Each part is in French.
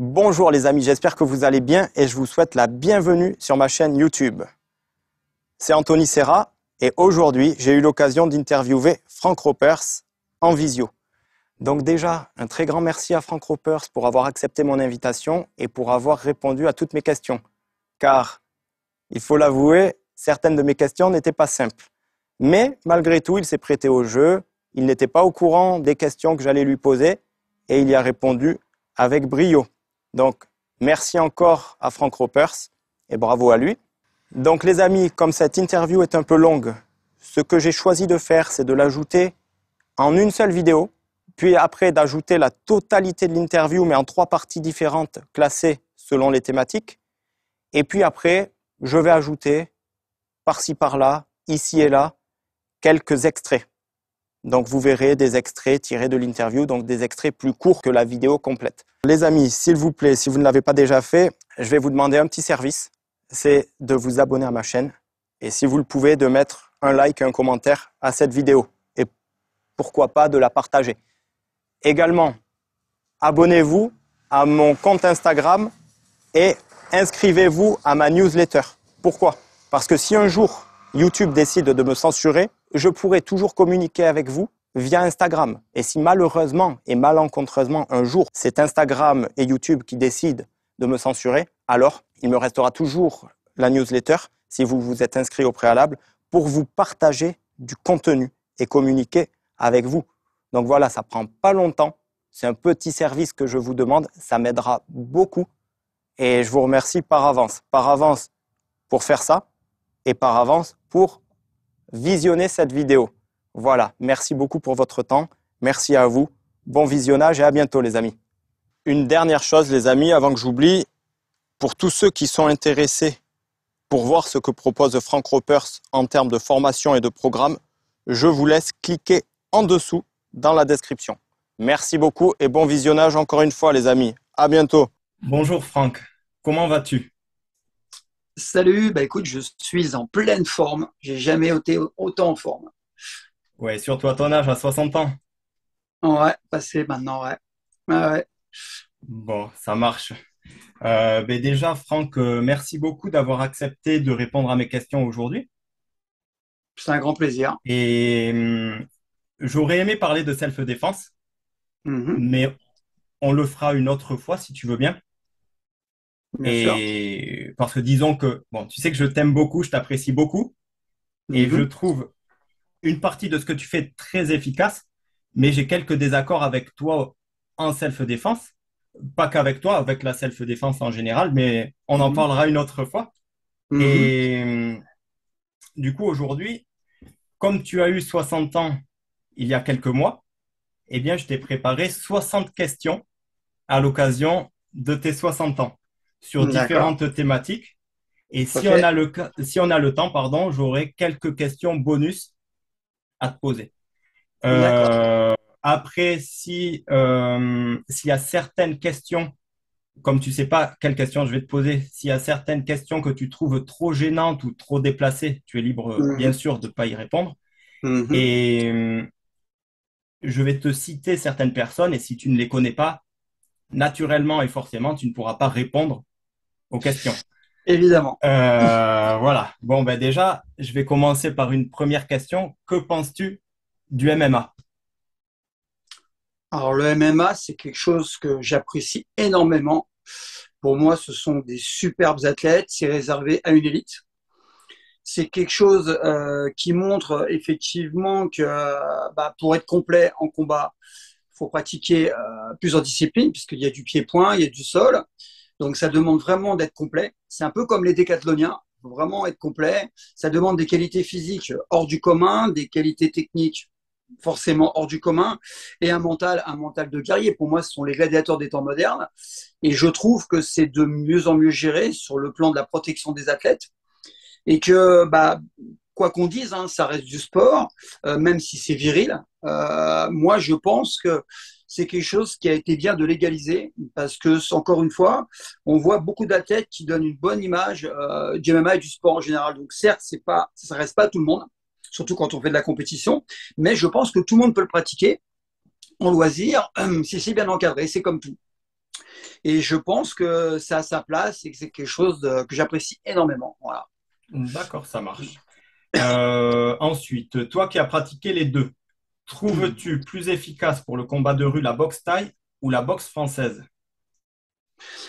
Bonjour les amis, j'espère que vous allez bien et je vous souhaite la bienvenue sur ma chaîne YouTube. C'est Anthony Serra et aujourd'hui j'ai eu l'occasion d'interviewer Frank Ropers en visio. Donc déjà, un très grand merci à Frank Ropers pour avoir accepté mon invitation et pour avoir répondu à toutes mes questions. Car, il faut l'avouer, certaines de mes questions n'étaient pas simples. Mais malgré tout, il s'est prêté au jeu, il n'était pas au courant des questions que j'allais lui poser et il y a répondu avec brio. Donc, merci encore à Frank Ropers et bravo à lui. Donc les amis, comme cette interview est un peu longue, ce que j'ai choisi de faire, c'est de l'ajouter en une seule vidéo, puis après d'ajouter la totalité de l'interview, mais en 3 parties différentes classées selon les thématiques. Et puis après, je vais ajouter par-ci par-là, ici et là, quelques extraits. Donc vous verrez des extraits tirés de l'interview, donc des extraits plus courts que la vidéo complète. Les amis, s'il vous plaît, si vous ne l'avez pas déjà fait, je vais vous demander un petit service, c'est de vous abonner à ma chaîne et si vous le pouvez, de mettre un like et un commentaire à cette vidéo et pourquoi pas de la partager. Également, abonnez-vous à mon compte Instagram et inscrivez-vous à ma newsletter. Pourquoi? Parce que si un jour YouTube décide de me censurer, je pourrai toujours communiquer avec vous via Instagram. Et si malheureusement et malencontreusement un jour, c'est Instagram et YouTube qui décident de me censurer, alors il me restera toujours la newsletter, si vous vous êtes inscrit au préalable, pour vous partager du contenu et communiquer avec vous. Donc voilà, ça prend pas longtemps. C'est un petit service que je vous demande. Ça m'aidera beaucoup. Et je vous remercie par avance. Par avance pour faire ça et par avance pour visionner cette vidéo. Voilà, merci beaucoup pour votre temps. Merci à vous. Bon visionnage et à bientôt les amis. Une dernière chose les amis, avant que j'oublie, pour tous ceux qui sont intéressés pour voir ce que propose Frank Ropers en termes de formation et de programme, je vous laisse cliquer en dessous dans la description. Merci beaucoup et bon visionnage encore une fois les amis. À bientôt. Bonjour Frank, comment vas-tu? Salut, bah écoute, je suis en pleine forme. J'ai jamais été autant en forme. Ouais, surtout à ton âge, à 60 ans. Ouais, passé maintenant, ouais. Ouais, ouais. Bon, ça marche. Ben déjà, Franck, merci beaucoup d'avoir accepté de répondre à mes questions aujourd'hui. C'est un grand plaisir. Et j'aurais aimé parler de self-défense, Mhm, mais on le fera une autre fois si tu veux bien. bien sûr. Et parce que disons que, bon, tu sais que je t'aime beaucoup, je t'apprécie beaucoup, et je Mhm, trouve une partie de ce que tu fais très efficace, mais j'ai quelques désaccords avec toi en self-défense. Pas qu'avec toi, avec la self-défense en général, mais on en mhm, parlera une autre fois. mhm. Et du coup, aujourd'hui, comme tu as eu 60 ans il y a quelques mois, eh bien, je t'ai préparé 60 questions à l'occasion de tes 60 ans sur D'accord. différentes thématiques. Et Ok. si on a le temps, pardon, j'aurai quelques questions bonus à te poser. D'accord. Euh, Après, si, s'il y a certaines questions, comme tu sais pas quelles questions je vais te poser, s'il y a certaines questions que tu trouves trop gênantes ou trop déplacées, tu es libre, bien Mhm, sûr, de ne pas y répondre. mhm. Et je vais te citer certaines personnes et si tu ne les connais pas, naturellement et forcément, tu ne pourras pas répondre aux questions. Évidemment. Voilà. Bon, ben déjà, je vais commencer par une première question. Que penses-tu du MMA? Alors, le MMA, c'est quelque chose que j'apprécie énormément. Pour moi, ce sont des superbes athlètes. C'est réservé à une élite. C'est quelque chose qui montre effectivement que bah, pour être complet en combat, il faut pratiquer plusieurs disciplines, puisqu'il y a du pied-point, il y a du sol. Donc, ça demande vraiment d'être complet. C'est un peu comme les décathloniens. Il faut vraiment être complet. Ça demande des qualités physiques hors du commun, des qualités techniques forcément hors du commun, et un mental de guerrier. Pour moi, ce sont les gladiateurs des temps modernes. Et je trouve que c'est de mieux en mieux géré sur le plan de la protection des athlètes et que bah, quoi qu'on dise, hein, ça reste du sport, même si c'est viril. Moi, je pense que c'est quelque chose qui a été bien de légaliser parce que, encore une fois, on voit beaucoup d'athlètes qui donnent une bonne image du MMA et du sport en général. Donc, certes, ça reste pas tout le monde, surtout quand on fait de la compétition, mais je pense que tout le monde peut le pratiquer en loisir si c'est bien encadré. C'est comme tout. Et je pense que ça a sa place et que c'est quelque chose que j'apprécie énormément. Voilà. D'accord, ça marche. Ensuite, toi qui as pratiqué les deux, trouves-tu plus efficace pour le combat de rue la boxe thaï ou la boxe française?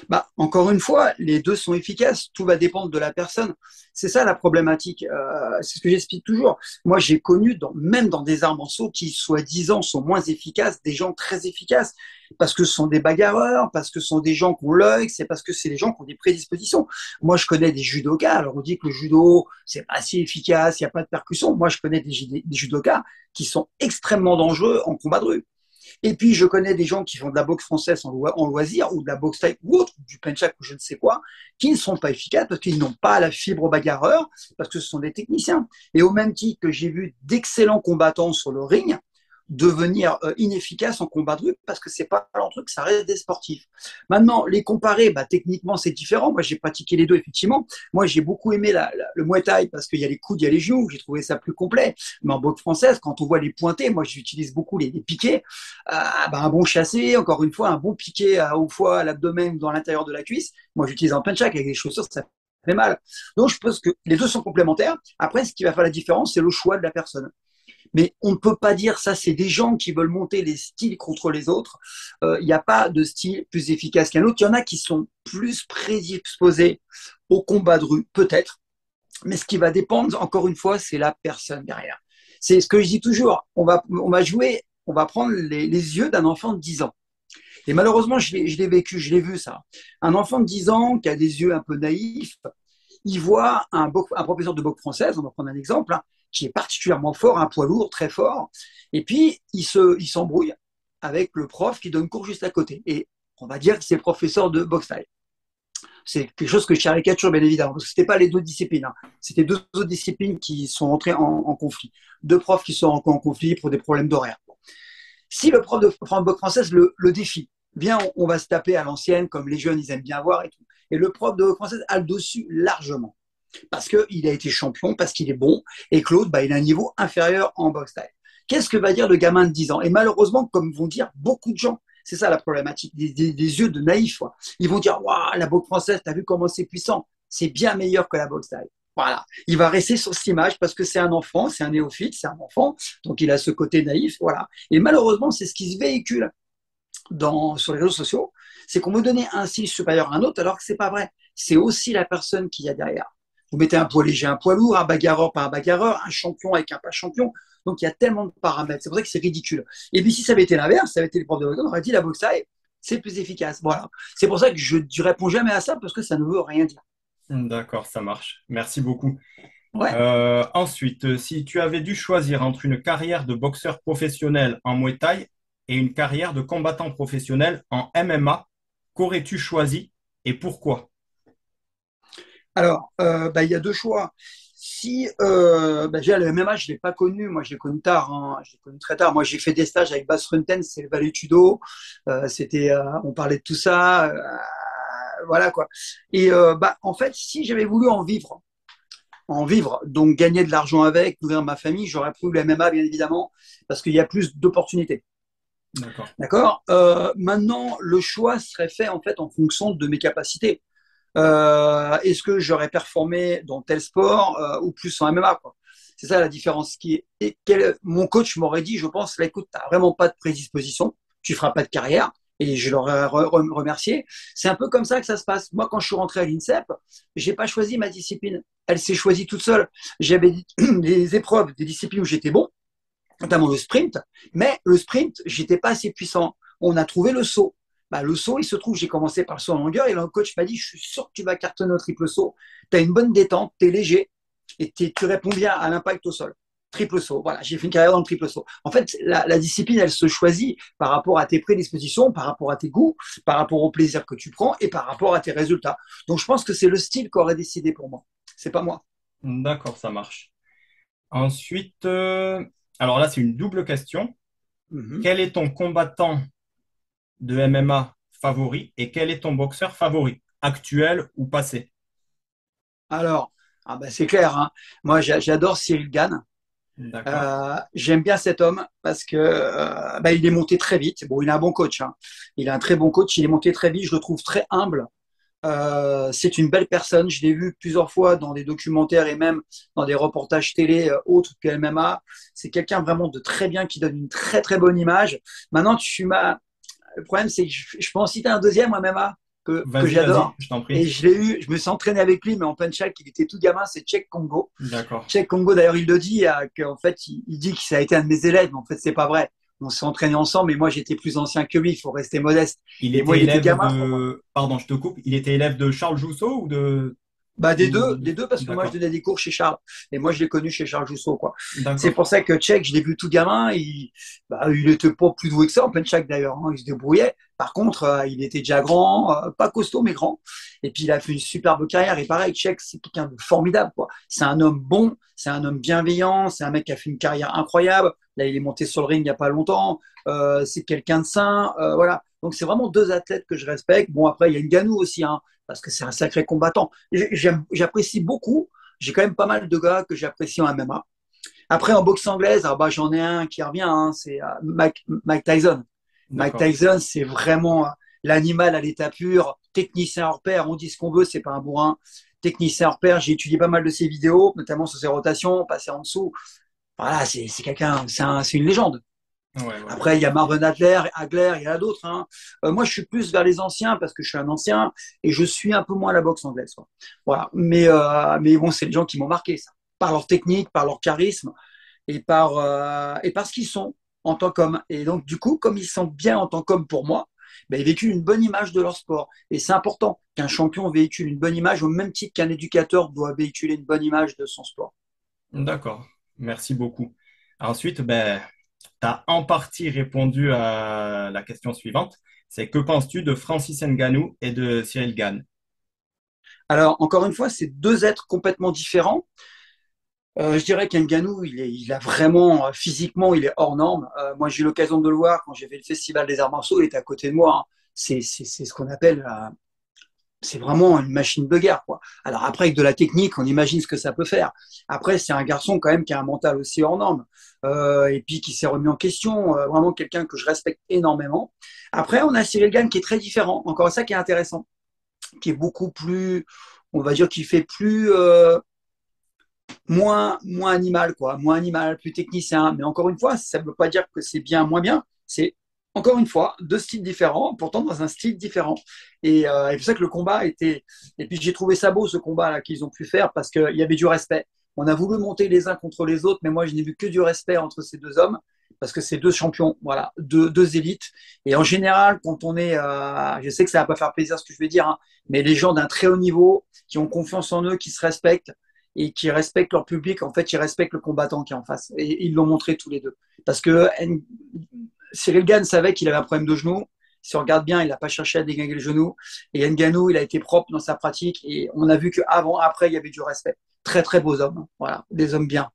Bah, encore une fois, les deux sont efficaces. Tout va dépendre de la personne. C'est ça la problématique. C'est ce que j'explique toujours. Moi, j'ai connu, même dans des arts martiaux qui, soi-disant, sont moins efficaces, des gens très efficaces. Parce que ce sont des bagarreurs, parce que ce sont des gens qui ont l'œil, c'est parce que c'est des gens qui ont des prédispositions. Moi, je connais des judokas. Alors, on dit que le judo, c'est pas si efficace, il n'y a pas de percussion. Moi, je connais des judokas qui sont extrêmement dangereux en combat de rue. Et puis, je connais des gens qui font de la boxe française en loisir ou de la boxe thaï ou autre, du penchak ou je ne sais quoi, qui ne sont pas efficaces parce qu'ils n'ont pas la fibre bagarreur, parce que ce sont des techniciens. Et au même titre que j'ai vu d'excellents combattants sur le ring devenir inefficaces en combat de rue parce que c'est pas leur truc, ça reste des sportifs. Maintenant, les comparer, bah, techniquement, c'est différent. Moi, j'ai pratiqué les deux, effectivement. Moi, j'ai beaucoup aimé le Muay Thai parce qu'il y a les coudes, il y a les genoux. J'ai trouvé ça plus complet. Mais en boxe française, quand on voit les pointés, moi, j'utilise beaucoup les piquets. Bah, un bon chassé, encore une fois, un bon piqué au foie, à l'abdomen, dans l'intérieur de la cuisse. Moi, j'utilise un punchak avec des chaussures, ça fait mal. Donc, je pense que les deux sont complémentaires. Après, ce qui va faire la différence, c'est le choix de la personne. Mais on ne peut pas dire ça, c'est des gens qui veulent monter les styles contre les autres. Il n'y a pas de style plus efficace qu'un autre. Il y en a qui sont plus prédisposés au combat de rue, peut-être. Mais ce qui va dépendre, encore une fois, c'est la personne derrière. C'est ce que je dis toujours. On va jouer, on va prendre les yeux d'un enfant de 10 ans. Et malheureusement, je l'ai vécu, je l'ai vu ça. Un enfant de 10 ans qui a des yeux un peu naïfs, il voit un professeur de boxe française, on va prendre un exemple, hein, qui est particulièrement fort, un poids lourd, très fort, et puis il s'embrouille avec le prof qui donne cours juste à côté. Et on va dire que c'est le professeur de boxe thaï. C'est quelque chose que je caricature, bien évidemment, parce que ce n'était pas les deux disciplines. Hein. C'était deux autres disciplines qui sont entrées en conflit. Deux profs qui sont en conflit pour des problèmes d'horaire. Si le prof de boxe française le défie, bien, on va se taper à l'ancienne, comme les jeunes, ils aiment bien voir et tout. Et le prof de boxe française a le dessus largement. Parce qu'il a été champion, parce qu'il est bon, et que l'autre, bah, il a un niveau inférieur en boxe taille. Qu'est-ce que va dire le gamin de 10 ans? Et malheureusement, comme vont dire beaucoup de gens, c'est ça la problématique, des yeux de naïfs. Quoi. Ils vont dire, waouh, la boxe française, t'as vu comment c'est puissant? C'est bien meilleur que la boxe taille. Voilà. Il va rester sur cette image parce que c'est un enfant, c'est un néophyte, c'est un enfant, donc il a ce côté naïf, voilà. Et malheureusement, c'est ce qui se véhicule sur les réseaux sociaux, c'est qu'on veut donner un style supérieur à un autre alors que c'est pas vrai. C'est aussi la personne qu'il y a derrière. Vous mettez un poids léger, un poids lourd, un bagarreur par un bagarreur, un champion avec un pas champion. Donc il y a tellement de paramètres. C'est pour ça que c'est ridicule. Et puis si ça avait été l'inverse, ça avait été le prof de boxe, on aurait dit la boxe taille, c'est plus efficace. Voilà. C'est pour ça que je ne réponds jamais à ça parce que ça ne veut rien dire. D'accord, ça marche. Merci beaucoup. Ouais. Ensuite, si tu avais dû choisir entre une carrière de boxeur professionnel en Muay Thai et une carrière de combattant professionnel en MMA, qu'aurais-tu choisi et pourquoi? Alors, bah, il y a deux choix. Si bah, déjà le MMA, je ne l'ai pas connu, moi je l'ai connu tard, hein. Je l'ai connu très tard. Moi j'ai fait des stages avec Bas Rutten, c'est le Valet Tudo, on parlait de tout ça, voilà quoi. Et bah, en fait, si j'avais voulu en vivre, donc gagner de l'argent avec, nourrir ma famille, j'aurais pris le MMA bien évidemment, parce qu'il y a plus d'opportunités. D'accord. D'accord. Maintenant, le choix serait fait en fait en fonction de mes capacités. Est-ce que j'aurais performé dans tel sport ou plus en MMA quoi. C'est ça la différence. Mon coach m'aurait dit, je pense, là, écoute, tu n'as vraiment pas de prédisposition, tu ne feras pas de carrière. Et je l'aurais remercié. C'est un peu comme ça que ça se passe. Moi, quand je suis rentré à l'INSEP, j'ai pas choisi ma discipline. Elle s'est choisie toute seule. J'avais des épreuves, des disciplines où j'étais bon, notamment le sprint, mais le sprint, j'étais pas assez puissant. On a trouvé le saut. Bah, le saut, il se trouve, j'ai commencé par le saut en longueur et le coach m'a dit, je suis sûr que tu vas cartonner au triple saut. Tu as une bonne détente, tu es léger et tu réponds bien à l'impact au sol. Triple saut, voilà, j'ai fait une carrière dans le triple saut. En fait, la discipline, elle se choisit par rapport à tes prédispositions, par rapport à tes goûts, par rapport au plaisir que tu prends et par rapport à tes résultats. Donc, je pense que c'est le style qu'aurait décidé pour moi. C'est pas moi. D'accord, ça marche. Ensuite, alors là, c'est une double question. Mm-hmm. Quel est ton combattant de MMA favori et quel est ton boxeur favori, actuel ou passé? Alors, ah bah c'est clair, hein. Moi, j'adore Cyril Gann. D'accord. J'aime bien cet homme parce que il est monté très vite. Bon, il a un bon coach, hein. Il a un très bon coach. Il est monté très vite. Je le trouve très humble. C'est une belle personne. Je l'ai vu plusieurs fois dans des documentaires et même dans des reportages télé autres que MMA. C'est quelqu'un vraiment de très bien qui donne une très très bonne image. Maintenant, tu m'as. Le problème, c'est que je peux en citer un deuxième en MMA que Vas-y, vas-y, j'adore. je t'en Et prie. je l'ai eu. Je me suis entraîné avec lui, mais en punch-up, il était tout gamin. C'est Cheikh Congo. D'accord. Cheikh Congo, d'ailleurs, il le dit, qu'en fait, il dit que ça a été un de mes élèves, mais en fait, c'est pas vrai. On s'est entraîné ensemble, mais moi, j'étais plus ancien que lui. Il faut rester modeste. Il Et moi, était il était élève gamin. de... Pardon, je te coupe. Il était élève de Charles Jousseau ou de... Bah, ou des deux, parce que moi, je D'accord. donnais des cours chez Charles. Et moi, je l'ai connu chez Charles Jousseau, quoi. C'est D'accord. pour ça que Tchèque, je l'ai vu tout gamin. Il était pas plus doué que ça en plein Tchèque, d'ailleurs, hein. Il se débrouillait. Par contre, il était déjà grand, pas costaud, mais grand. Et puis, il a fait une superbe carrière. Et pareil, Tchèque, c'est quelqu'un de formidable, quoi. C'est un homme bon, c'est un homme bienveillant, c'est un mec qui a fait une carrière incroyable. Là, il est monté sur le ring il n'y a pas longtemps. C'est quelqu'un de sain. Voilà. Donc, c'est vraiment deux athlètes que je respecte. Bon, après, il y a Ngannou aussi, hein, parce que c'est un sacré combattant. J'apprécie beaucoup. J'ai quand même pas mal de gars que j'apprécie en MMA. Après, en boxe anglaise, j'en ai un qui revient, hein, c'est Mike Tyson. Mike D'accord. Tyson, c'est vraiment l'animal à l'état pur, technicien hors pair. On dit ce qu'on veut, c'est pas un bourrin. Technicien hors pair, j'ai étudié pas mal de ses vidéos, notamment sur ses rotations, passer en dessous. Voilà, c'est quelqu'un, c'est une légende. Ouais, ouais. Après, il y a Marvin Hagler, il y en a d'autres, hein. Moi, je suis plus vers les anciens parce que je suis un ancien et je suis un peu moins la boxe anglaise, quoi. Voilà. Mais bon, c'est les gens qui m'ont marqué, ça. Par leur technique, par leur charisme et par ce qu'ils sont en tant qu'hommes. Et donc, du coup, comme ils sont bien en tant qu'hommes pour moi, ben, ils véhiculent une bonne image de leur sport. Et c'est important qu'un champion véhicule une bonne image au même titre qu'un éducateur doit véhiculer une bonne image de son sport. D'accord. Merci beaucoup. Ensuite, ben, tu as en partie répondu à la question suivante. C'est que penses-tu de Francis Ngannou et de Cyril Gane? Alors, encore une fois, c'est deux êtres complètement différents. Je dirais qu'Ngannou, il a vraiment, physiquement, il est hors norme. Moi, j'ai eu l'occasion de le voir quand j'ai fait le Festival des Arts Martiaux, il était à côté de moi, hein. C'est ce qu'on appelle, c'est vraiment une machine de guerre, quoi. Alors après, avec de la technique, on imagine ce que ça peut faire. Après, c'est un garçon quand même qui a un mental aussi hors norme, et puis qui s'est remis en question, vraiment quelqu'un que je respecte énormément. Après, on a Cyril Gane qui est très différent. Encore ça qui est intéressant, qui est beaucoup plus, on va dire, qui fait plus, moins animal, quoi, moins animal, plus technicien. Mais encore une fois, ça ne veut pas dire que c'est bien, moins bien. C'est encore une fois deux styles différents, pourtant dans un style différent. Et c'est pour ça que le combat était. Et puis j'ai trouvé ça beau ce combat là qu'ils ont pu faire parce qu'il y avait du respect. On a voulu monter les uns contre les autres, mais moi je n'ai vu que du respect entre ces deux hommes parce que c'est deux champions, voilà, deux élites. Et en général, quand on est, je sais que ça va pas faire plaisir ce que je vais dire, hein, mais les gens d'un très haut niveau qui ont confiance en eux, qui se respectent et qui respectent leur public, en fait, ils respectent le combattant qui est en face. Et ils l'ont montré tous les deux. Parce que Cyril Gane savait qu'il avait un problème de genou. Si on regarde bien, il n'a pas cherché à déglinguer le genou. Et Ngannou, il a été propre dans sa pratique. Et on a vu qu'avant, après, il y avait du respect. Très, très beaux hommes. Voilà, des hommes bien.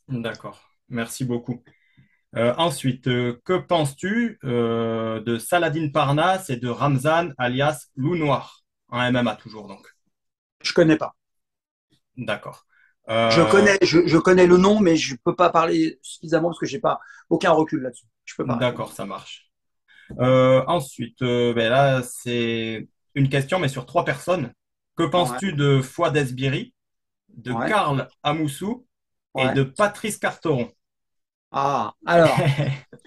D'accord. Merci beaucoup. Ensuite, que penses-tu de Saladin Parnasse et de Ramzan alias Loup Noir en MMA toujours donc? Je connais pas. D'accord. Je connais le nom, mais je peux pas parler suffisamment parce que j'ai pas aucun recul là-dessus. Je peux pas répondre. D'accord, ça marche. Ensuite, ben là, c'est une question, mais sur trois personnes. Que Ouais, penses-tu de Fouad Esbiri, de ouais, Karl Amoussou et ouais. de Patrice Carteron? Alors,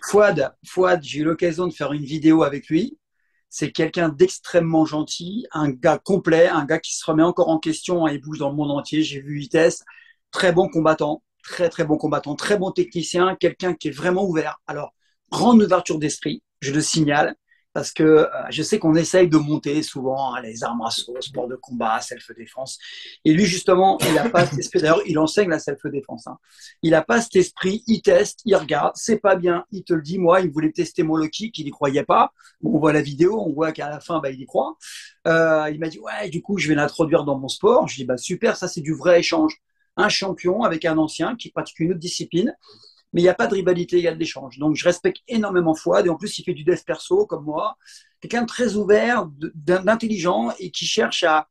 Fouad, j'ai eu l'occasion de faire une vidéo avec lui. C'est quelqu'un d'extrêmement gentil, un gars complet, un gars qui se remet encore en question, hein, il bouge dans le monde entier. J'ai vu Vitesse, très bon combattant, très très bon combattant, très bon technicien, quelqu'un qui est vraiment ouvert. Alors, grande ouverture d'esprit, je le signale, parce que je sais qu'on essaye de monter souvent, hein, les arts martiaux, sport de combat, self-défense. Et lui, justement, il n'a pas cet esprit. D'ailleurs, il enseigne la self-défense, hein. Il n'a pas cet esprit, il teste, il regarde, c'est pas bien, il te le dit. Moi, il voulait tester mon low kick, il n'y croyait pas. Bon, on voit la vidéo, on voit qu'à la fin, il y croit. Il m'a dit, ouais, du coup, je vais l'introduire dans mon sport. Je dis, bah, super, ça, c'est du vrai échange. Un champion avec un ancien qui pratique une autre discipline, mais il n'y a pas de rivalité, il y a de l'échange. Donc, je respecte énormément Fouad, et en plus, il fait du dev perso, comme moi. Quelqu'un de très ouvert, d'intelligent, et qui cherche à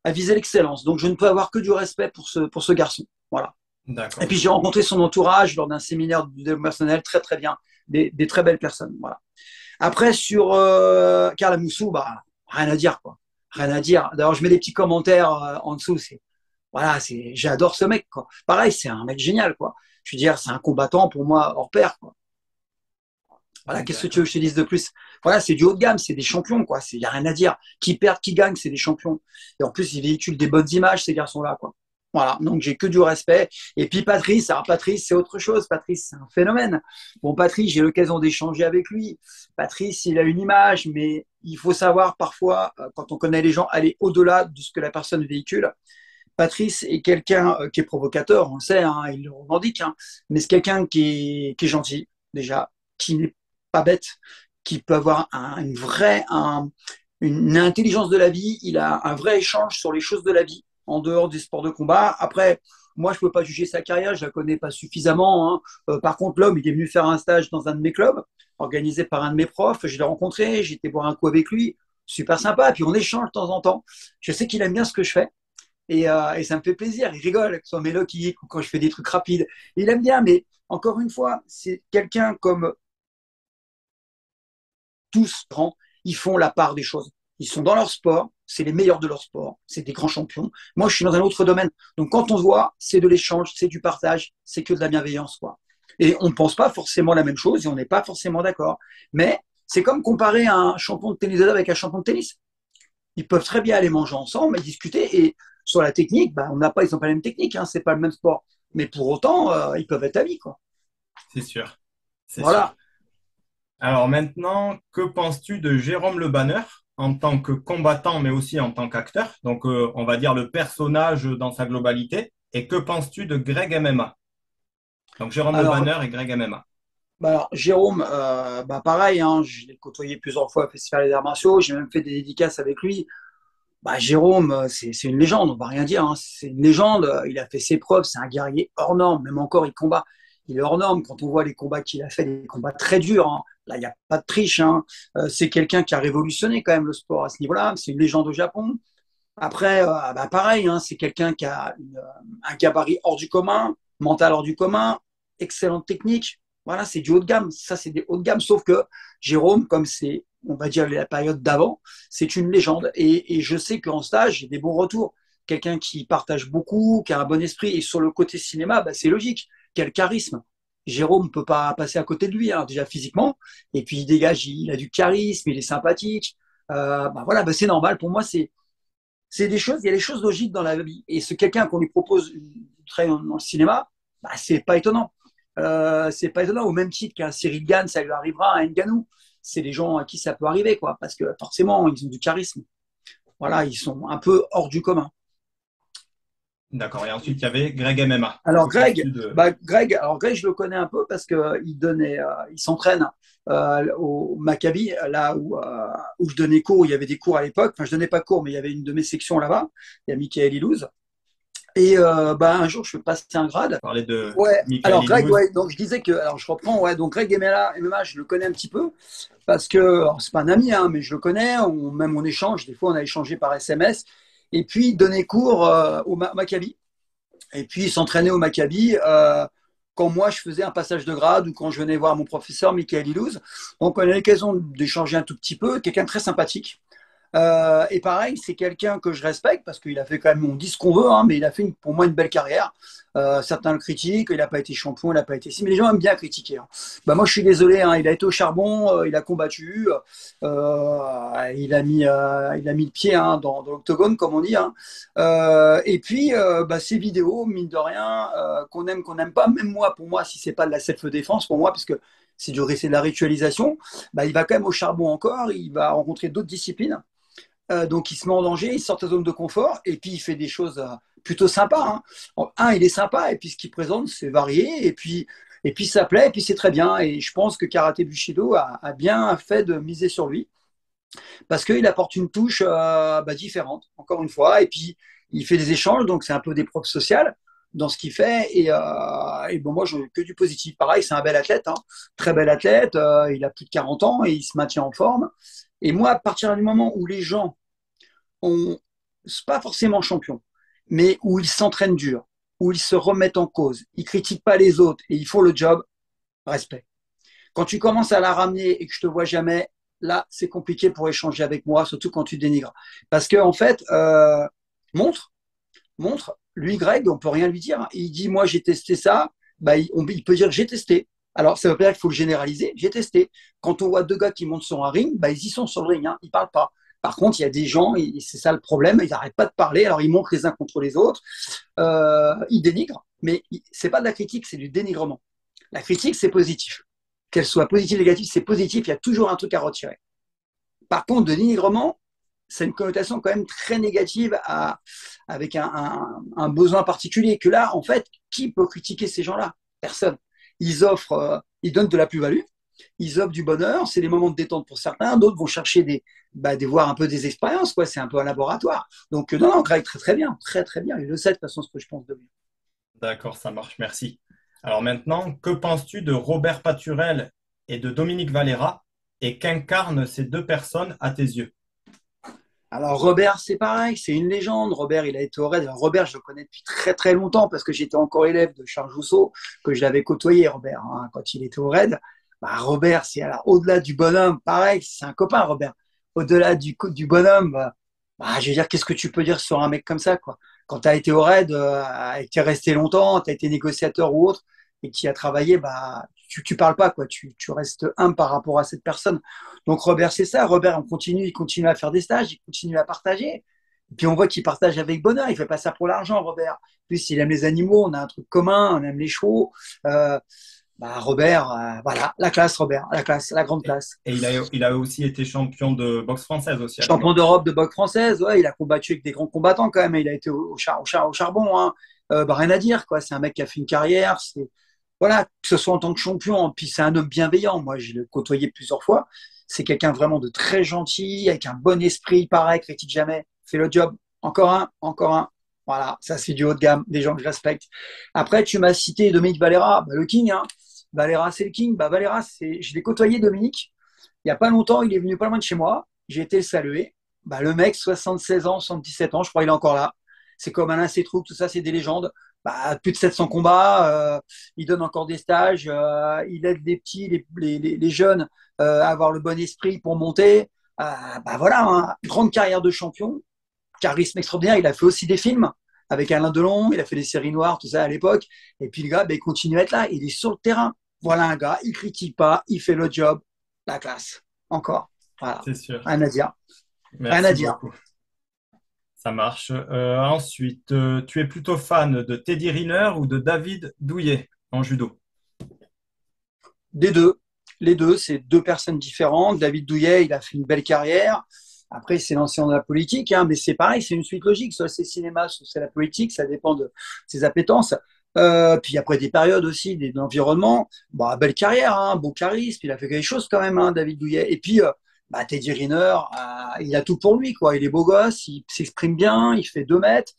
viser l'excellence. Donc, je ne peux avoir que du respect pour ce garçon. Voilà. Et D'accord. puis j'ai rencontré son entourage lors d'un séminaire de développement personnel, très très bien, des très belles personnes. Voilà. Après sur Karl Amoussou, bah rien à dire quoi, rien à dire. D'ailleurs je mets des petits commentaires en dessous, j'adore ce mec quoi. Pareil, c'est un mec génial quoi. Je veux dire, c'est un combattant pour moi hors pair quoi. Voilà, qu'est-ce que tu veux D'accord. que je te dise de plus? Voilà, c'est du haut de gamme, c'est des champions, quoi. Il n'y a rien à dire. Qui perdent, qui gagnent, c'est des champions. Et en plus, ils véhiculent des bonnes images, ces garçons-là, quoi. Voilà, donc j'ai que du respect. Et puis Patrice, alors Patrice, c'est autre chose. Patrice, c'est un phénomène. Bon, Patrice, j'ai l'occasion d'échanger avec lui. Patrice, il a une image, mais il faut savoir parfois, quand on connaît les gens, aller au-delà de ce que la personne véhicule. Patrice est quelqu'un qui est provocateur, on le sait, hein, il le revendique, hein, mais c'est quelqu'un qui est gentil, déjà, qui n'est pas bête, qui peut avoir une intelligence de la vie, il a un vrai échange sur les choses de la vie, en dehors des sports de combat. Après, moi, je ne peux pas juger sa carrière, je ne la connais pas suffisamment, hein. Par contre, l'homme, il est venu faire un stage dans un de mes clubs, organisé par un de mes profs, je l'ai rencontré, j'ai été boire un coup avec lui, super sympa, et puis on échange de temps en temps. Je sais qu'il aime bien ce que je fais. Et ça me fait plaisir. Il rigole, que ce soit mes low kicks ou quand je fais des trucs rapides. Il aime bien, mais encore une fois, c'est quelqu'un comme tous grands, ils font la part des choses. Ils sont dans leur sport, c'est les meilleurs de leur sport, c'est des grands champions. Moi, je suis dans un autre domaine. Donc, quand on se voit, c'est de l'échange, c'est du partage, c'est que de la bienveillance, quoi. Et on ne pense pas forcément la même chose et on n'est pas forcément d'accord. Mais c'est comme comparer un champion de tennis avec un champion de tennis. Ils peuvent très bien aller manger ensemble et discuter. Et sur la technique, bah, ils n'ont pas la même technique, hein, c'est pas le même sport. Mais pour autant, ils peuvent être amis, quoi. C'est sûr. C'est Voilà. sûr. Alors maintenant, que penses-tu de Jérôme Le Banner en tant que combattant, mais aussi en tant qu'acteur? Donc, on va dire le personnage dans sa globalité. Et que penses-tu de Greg MMA? Donc, Jérôme Le Alors, Banner et Greg MMA. alors Jérôme, pareil, hein, je l'ai côtoyé plusieurs fois au Festival des Arts Martiaux, j'ai même fait des dédicaces avec lui. Bah, Jérôme, c'est une légende, on va rien dire, hein. C'est une légende, il a fait ses preuves, c'est un guerrier hors norme, même encore il combat. Il est hors norme quand on voit les combats qu'il a fait, des combats très durs, hein. Là, il n'y a pas de triche, hein. C'est quelqu'un qui a révolutionné quand même le sport à ce niveau-là. C'est une légende au Japon. Après, pareil, hein, c'est quelqu'un qui a un gabarit hors du commun, mental hors du commun, excellente technique. Voilà, c'est du haut de gamme. Ça, c'est des hauts de gamme. Sauf que Jérôme, comme c'est, on va dire, la période d'avant, c'est une légende. Et je sais qu'en stage, j'ai des bons retours. Quelqu'un qui partage beaucoup, qui a un bon esprit. Et sur le côté cinéma, c'est logique. Quel charisme. Jérôme ne peut pas passer à côté de lui, hein, déjà physiquement. Et puis, il dégage, il a du charisme, il est sympathique. Voilà, c'est normal. Pour moi, c'est des choses, il y a des choses logiques dans la vie. Et ce quelqu'un qu'on lui propose dans le cinéma, c'est pas étonnant. C'est pas étonnant. Au même titre qu'un Cyril Gann, ça lui arrivera à Ngannou. C'est des gens à qui ça peut arriver, quoi, parce que forcément, ils ont du charisme. Voilà, ils sont un peu hors du commun. D'accord. Et ensuite, il y avait Greg MMA. Que Alors penses-tu de... Greg, je le connais un peu parce que il s'entraîne au Maccabi, là où je donnais cours, où il y avait des cours à l'époque. Enfin, je donnais pas cours, mais il y avait une de mes sections là-bas. Il y a Michael Ilouz. Et un jour, je vais passer un grade. Parler de Ouais. Michael Alors Greg, Ilouz? ouais. Donc je disais que, alors je reprends. Ouais. Donc Greg MMA, je le connais un petit peu parce que alors, c'est pas un ami, hein, mais je le connais. Même on échange. Des fois, on a échangé par SMS. Et puis il donnait cours au Maccabi. Et puis il s'entraînait au Maccabi quand moi je faisais un passage de grade ou quand je venais voir mon professeur Michael Ilouz. Donc on a eu l'occasion d'échanger un tout petit peu. Quelqu'un de très sympathique. Et pareil, c'est quelqu'un que je respecte parce qu'il a fait quand même, on dit ce qu'on veut, hein, mais il a fait pour moi une belle carrière. Certains le critiquent, il n'a pas été champion, il n'a pas été si, mais les gens aiment bien critiquer, hein. Moi, je suis désolé, hein, il a été au charbon, il a combattu, il a mis le pied, hein, dans l'octogone, comme on dit, hein. Et puis, ces vidéos, mine de rien, qu'on n'aime pas, même moi, pour moi, si c'est pas de la self-défense, pour moi, parce que c'est de la ritualisation, il va quand même au charbon encore, il va rencontrer d'autres disciplines. Donc il se met en danger, il sort de sa zone de confort et puis il fait des choses plutôt sympas, hein. Il est sympa et puis ce qu'il présente, c'est varié et puis ça plaît et puis c'est très bien. Et je pense que Karaté Bushido a bien fait de miser sur lui parce qu'il apporte une touche différente, encore une fois. Et puis il fait des échanges, donc c'est un peu des preuves sociales dans ce qu'il fait. Et bon, moi, je que du positif. Pareil, c'est un bel athlète, hein, très bel athlète. Il a plus de 40 ans et il se maintient en forme. Et moi, à partir du moment où les gens pas forcément champion, mais où il s'entraîne dur, où ils se remettent en cause, ils critiquent pas les autres et ils font le job, respect. Quand tu commences à la ramener et que je te vois jamais, là, c'est compliqué pour échanger avec moi, surtout quand tu dénigres. Parce que en fait, montre, lui, Greg, on peut rien lui dire. Il dit, moi, j'ai testé ça. Bah, il peut dire, j'ai testé. Alors, ça veut pas dire qu'il faut le généraliser. J'ai testé. Quand on voit deux gars qui montent sur un ring, bah, ils y sont sur le ring. Hein, ils parlent pas. Par contre, il y a des gens, c'est ça le problème, ils n'arrêtent pas de parler. Alors, ils montent les uns contre les autres. Ils dénigrent. Mais c'est pas de la critique, c'est du dénigrement. La critique, c'est positif. Qu'elle soit positive ou négative, c'est positif. Il y a toujours un truc à retirer. Par contre, de dénigrement, c'est une connotation quand même très négative avec un besoin particulier. Que là, en fait, qui peut critiquer ces gens-là? Personne. Ils offrent, ils donnent de la plus-value, ils offrent du bonheur, c'est des moments de détente pour certains, d'autres vont chercher voir un peu des expériences, quoi. C'est un peu un laboratoire. Donc, non, Greg, très très bien, très très bien. Il le sait de toute façon ce que je pense de lui. D'accord, ça marche, merci. Alors maintenant, que penses-tu de Robert Paturel et de Dominique Valera et qu'incarnent ces deux personnes à tes yeux? Alors Robert, c'est pareil, c'est une légende. Robert, il a été au raid. Alors, Robert, je le connais depuis très très longtemps parce que j'étais encore élève de Charles Jousseau, que je l'avais côtoyé, Robert, hein, quand il était au raid. Bah, Robert, c'est alors, au-delà du bonhomme, pareil, c'est un copain, Robert. Au-delà du bonhomme, je veux dire, qu'est-ce que tu peux dire sur un mec comme ça, quoi? Quand tu as été au raid et que tu es resté longtemps, tu as été négociateur ou autre, et que tu as travaillé, tu parles pas, quoi. Tu restes humble par rapport à cette personne. Donc Robert, c'est ça. Robert, il continue à faire des stages, il continue à partager. Et puis on voit qu'il partage avec bonheur. Il fait pas ça pour l'argent, Robert. En plus, il aime les animaux, on a un truc commun, on aime les chevaux. Euh, Robert, voilà, la classe, Robert, la classe, la grande classe. Et il a aussi été champion de boxe française aussi à Champion l'époque. d'Europe de boxe française, ouais, il a combattu avec des grands combattants quand même. Il a été au charbon, hein. Rien à dire, quoi. C'est un mec qui a fait une carrière. Voilà, que ce soit en tant que champion, puis c'est un homme bienveillant. Moi, je l'ai côtoyé plusieurs fois. C'est quelqu'un vraiment de très gentil, avec un bon esprit, pareil, critique jamais, fait le job. Encore un, encore un. Voilà, ça c'est du haut de gamme, des gens que je respecte. Après, tu m'as cité Dominique Valera, le King, hein. Valera, c'est le King. Valera, je l'ai côtoyé, Dominique. Il n'y a pas longtemps, il est venu pas loin de chez moi. J'ai été le saluer. Le mec, 76 ans, 77 ans, je crois qu'il est encore là. C'est comme Alain Sétrouk, tout ça, c'est des légendes. Plus de 700 combats, il donne encore des stages, il aide les petits, les jeunes à avoir le bon esprit pour monter. Voilà, hein, grande carrière de champion, charisme extraordinaire. Il a fait aussi des films avec Alain Delon, il a fait des séries noires, tout ça à l'époque. Et puis le gars, il continue à être là, il est sur le terrain. Voilà un gars, il critique pas, il fait le job, la classe, encore. Voilà, C'est sûr. rien à dire. Rien à Merci dire. beaucoup. Ça marche. Ensuite, tu es plutôt fan de Teddy Riner ou de David Douillet en judo? Des deux. Les deux, c'est deux personnes différentes. David Douillet, il a fait une belle carrière. Après, c'est lancé dans la politique, hein, mais c'est pareil, c'est une suite logique. Soit c'est cinéma, soit c'est la politique, ça dépend de ses appétences. Puis après des périodes aussi, de l'environnement. Belle carrière, hein, beau charisme, il a fait quelque chose quand même, hein, David Douillet. Et puis, Teddy Riner, il a tout pour lui, quoi. Il est beau gosse, il s'exprime bien, il fait 2 mètres,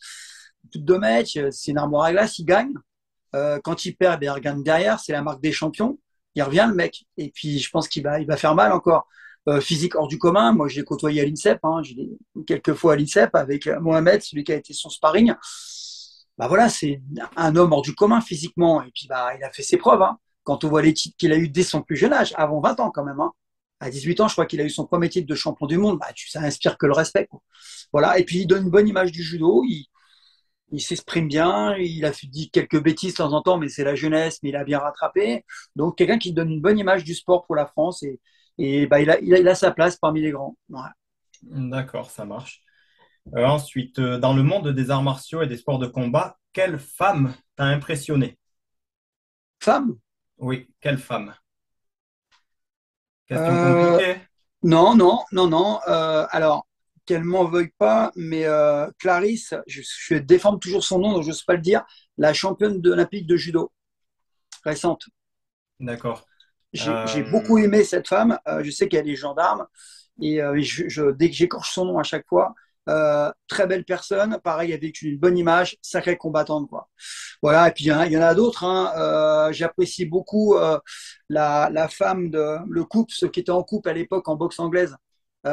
plus de 2 mètres, c'est une armoire à glace, il gagne. Quand il perd, il regagne derrière, c'est la marque des champions. Il revient le mec. Et puis je pense il va faire mal encore. Physique hors du commun. Moi, je l'ai côtoyé à l'INSEP. Hein. Je l'ai quelques fois à l'INSEP avec Mohamed, celui qui a été son sparring. Voilà, c'est un homme hors du commun physiquement. Et puis il a fait ses preuves. Hein. Quand on voit les titres qu'il a eu dès son plus jeune âge, avant 20 ans quand même. Hein. À 18 ans, je crois qu'il a eu son premier titre de champion du monde. Ça inspire que le respect. Quoi. Voilà. Et puis il donne une bonne image du judo. Il s'exprime bien, il a dit quelques bêtises de temps en temps, mais c'est la jeunesse, mais il a bien rattrapé. Donc, quelqu'un qui donne une bonne image du sport pour la France et il a sa place parmi les grands. Ouais. D'accord, ça marche. Ensuite, dans le monde des arts martiaux et des sports de combat, quelle femme t'a impressionné? Femme? Oui, quelle femme? Question Euh, compliquée. non, non, non, non. Alors, qu'elle m'en veuille pas, mais Clarisse, je défends toujours son nom, donc je ne sais pas le dire, la championne olympique de judo récente. D'accord. J'ai beaucoup aimé cette femme. Je sais qu'elle est gendarme. Et dès que j'écorche son nom à chaque fois, très belle personne, pareil, avec une bonne image, sacrée combattante, quoi. Voilà, et puis il y en a d'autres. Hein. J'apprécie beaucoup la femme le couple, ceux qui étaient en couple à l'époque en boxe anglaise, qui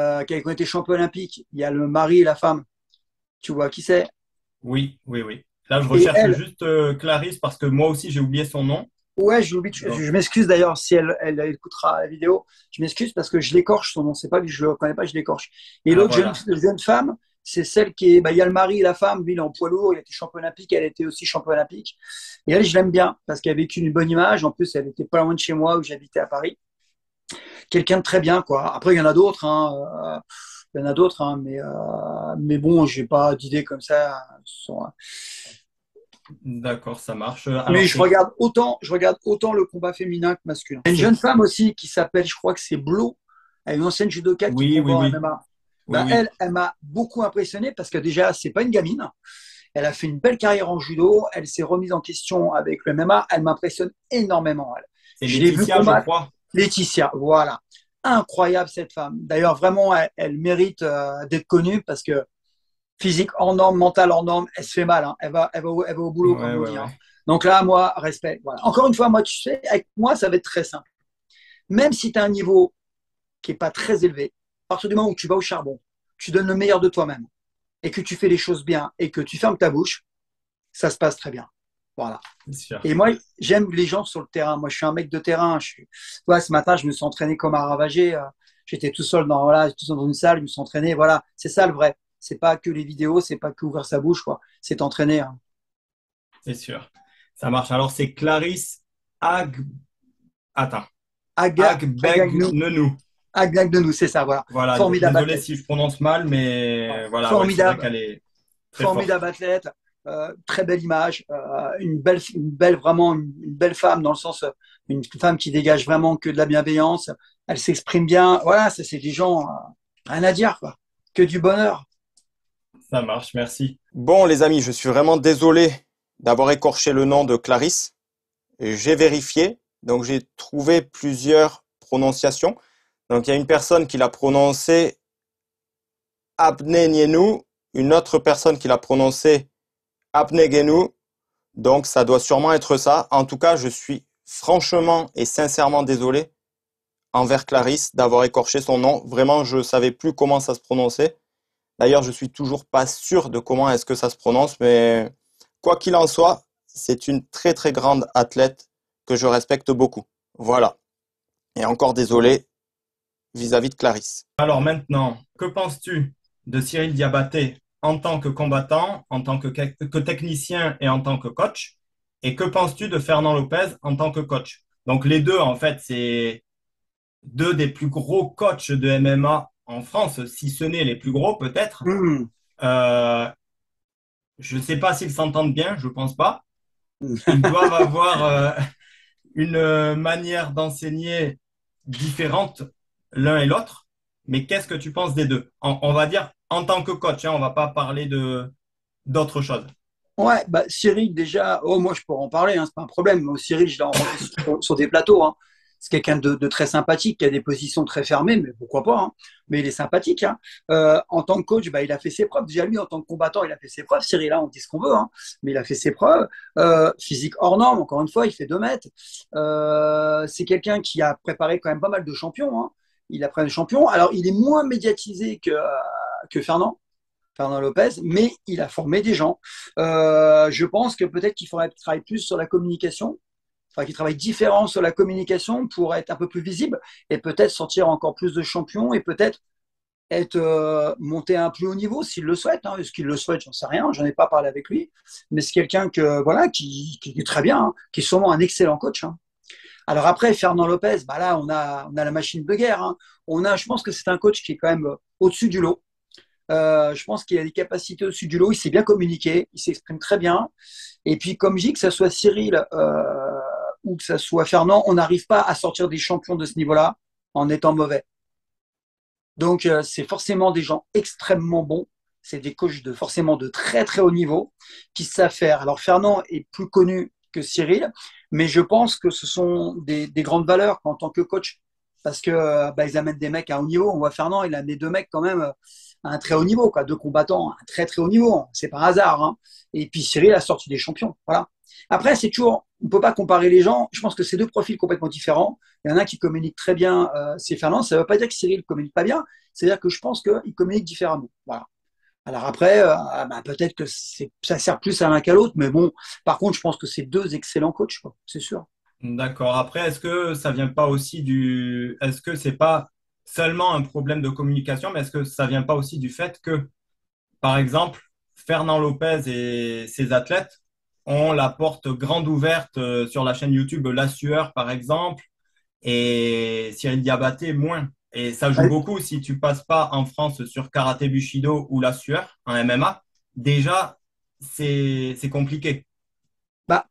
ont été champions olympiques. Il y a le mari et la femme. Tu vois qui c'est? Oui, oui, oui. Là, je Et recherche elle, juste Clarisse parce que moi aussi, j'ai oublié son nom. ouais, j'ai oublié, Donc, je m'excuse d'ailleurs si elle écoutera la vidéo. Je m'excuse parce que je l'écorche son nom. C'est pas que je le connais pas, je l'écorche. Et ah, l'autre voilà. jeune femme, c'est celle qui est, bah, il y a le mari et la femme. Lui, il est en poids lourd, il était champion olympique, elle était aussi champion olympique. Et elle, je l'aime bien parce qu'elle a vécu une bonne image. En plus, elle était pas loin de chez moi où j'habitais à Paris. Quelqu'un de très bien, quoi. Après, il y en a d'autres, hein. Il y en a d'autres, hein, mais bon, j'ai pas d'idée comme ça. D'accord, ça marche. Mais Alors, je regarde autant le combat féminin que masculin. Il y a une c'est, jeune femme aussi qui s'appelle, je crois que c'est Blo, elle est une ancienne judoka qui oui, oui, combat en oui, MMA. oui, Bah, oui. elle m'a beaucoup impressionné parce que déjà, c'est pas une gamine. Elle a fait une belle carrière en judo. Elle s'est remise en question avec le MMA. Elle m'impressionne énormément. Elle. C'est Je l'ai vu Laetitia, je combattre. crois. Laetitia, voilà. Incroyable cette femme. D'ailleurs, vraiment, elle mérite d'être connue parce que physique hors norme, mental hors norme, elle se fait mal. Hein. Elle va au boulot, comme Ouais, on ouais, dit. Hein. ouais. Donc là, moi, respect. Voilà. Encore une fois, moi, tu sais, avec moi, ça va être très simple. Même si tu as un niveau qui n'est pas très élevé, à partir du moment où tu vas au charbon, tu donnes le meilleur de toi-même et que tu fais les choses bien et que tu fermes ta bouche, ça se passe très bien. Voilà. C'est sûr. Et moi, j'aime les gens sur le terrain. Moi, je suis un mec de terrain. Ouais, ce matin, je me suis entraîné comme un ravagé. J'étais tout seul voilà, tout seul dans une salle. Je me suis entraîné. Voilà, c'est ça le vrai. C'est pas que les vidéos, c'est pas que ouvrir sa bouche, quoi. C'est entraîner. Hein. C'est sûr. Ça marche. Alors, c'est Clarisse Ag... Attends. Agagnou, Agbegnenou. Agagnou, c'est ça. Voilà, Voilà. formidable Désolé athlète. si je prononce mal, Voilà. mais voilà, ouais, c'est vrai Formidable, qu'elle est très formidable forte. athlète. Très belle image. Vraiment une belle femme dans le sens une femme qui dégage vraiment que de la bienveillance. Elle s'exprime bien. Voilà, ça c'est des gens rien à dire quoi. Que du bonheur. Ça marche, merci. Bon, les amis, je suis vraiment désolé d'avoir écorché le nom de Clarisse. J'ai vérifié, donc j'ai trouvé plusieurs prononciations. Donc il y a une personne qui l'a prononcé Abnenienu, une autre personne qui l'a prononcé Abnegenu. Donc ça doit sûrement être ça. En tout cas, je suis franchement et sincèrement désolé envers Clarisse d'avoir écorché son nom. Vraiment, je ne savais plus comment ça se prononçait. D'ailleurs, je suis toujours pas sûr de comment est-ce que ça se prononce, mais quoi qu'il en soit, c'est une très très grande athlète que je respecte beaucoup. Voilà. Et encore désolé vis-à-vis de Clarisse. Alors maintenant, que penses-tu de Cyril Diabaté en tant que combattant, en tant que technicien et en tant que coach? Et que penses-tu de Fernand Lopez en tant que coach? Donc les deux, en fait, c'est deux des plus gros coachs de MMA en France, si ce n'est les plus gros peut-être. Mmh. Euh, je ne sais pas s'ils s'entendent bien, je pense pas. Ils doivent avoir une manière d'enseigner différente l'un et l'autre. Mais qu'est-ce que tu penses des deux? On va dire en tant que coach, hein, on va pas parler de d'autre chose. Ouais, bah Cyril déjà, oh moi je pourrais en parler, hein, c'est pas un problème. Moi, Cyril, je l'ai rencontré sur des plateaux. Hein. C'est quelqu'un de très sympathique, qui a des positions très fermées, mais pourquoi pas. Hein. Mais il est sympathique. Hein. En tant que coach, bah, il a fait ses preuves. Déjà lui, en tant que combattant, il a fait ses preuves. Cyril, là, on dit ce qu'on veut, hein, mais il a fait ses preuves. Physique hors norme, encore une fois, il fait 2 mètres. C'est quelqu'un qui a préparé quand même pas mal de champions. Hein. Il a pris des champions. Alors, il est moins médiatisé que Fernand. Fernand Lopez, mais il a formé des gens. Je pense que peut-être qu'il faudrait travailler plus sur la communication, enfin qu'il travaille différent sur la communication pour être un peu plus visible et peut-être sortir encore plus de champions et peut-être être monté à un plus haut niveau s'il le souhaite. Hein. Est-ce qu'il le souhaite? J'en sais rien, j'en ai pas parlé avec lui, mais c'est quelqu'un que voilà qui est très bien, hein, qui est sûrement un excellent coach. Hein. Alors après, Fernand Lopez, bah là on a la machine de guerre. Hein. Je pense que c'est un coach qui est quand même au-dessus du lot. Je pense qu'il a des capacités au-dessus du lot. Il sait bien communiquer, il s'exprime très bien. Et puis, comme je dis, que ce soit Cyril ou que ce soit Fernand, on n'arrive pas à sortir des champions de ce niveau-là en étant mauvais. Donc, c'est forcément des gens extrêmement bons. C'est des coachs forcément de très très haut niveau qui savent faire. Alors, Fernand est plus connu que Cyril, mais je pense que ce sont des grandes valeurs en tant que coach parce que bah, ils amènent des mecs à haut niveau. On voit Fernand, il a amené 2 mecs quand même à un très haut niveau, quoi, 2 combattants à un très très haut niveau. C'est par hasard. Hein. Et puis Cyril a sorti des champions. Voilà. Après, c'est toujours, on ne peut pas comparer les gens. Je pense que c'est 2 profils complètement différents. Il y en a un qui communique très bien, c'est Fernand. Ça ne veut pas dire que Cyril ne communique pas bien. C'est-à-dire que je pense qu'il communique différemment. Voilà. Alors après, peut-être que ça sert plus à l'un qu'à l'autre, mais bon, par contre, je pense que c'est deux excellents coachs, quoi, c'est sûr. D'accord. Après, est-ce que ça vient pas aussi est-ce que c'est pas seulement un problème de communication, mais est-ce que ça vient pas aussi du fait que, par exemple, Fernand Lopez et ses athlètes ont la porte grande ouverte sur la chaîne YouTube La Sueur, par exemple, et Cyril Diabaté moins. Et ça joue Ouais. beaucoup si tu passes pas en France sur Karaté Bushido ou La Sueur en MMA. Déjà, c'est compliqué. Bah,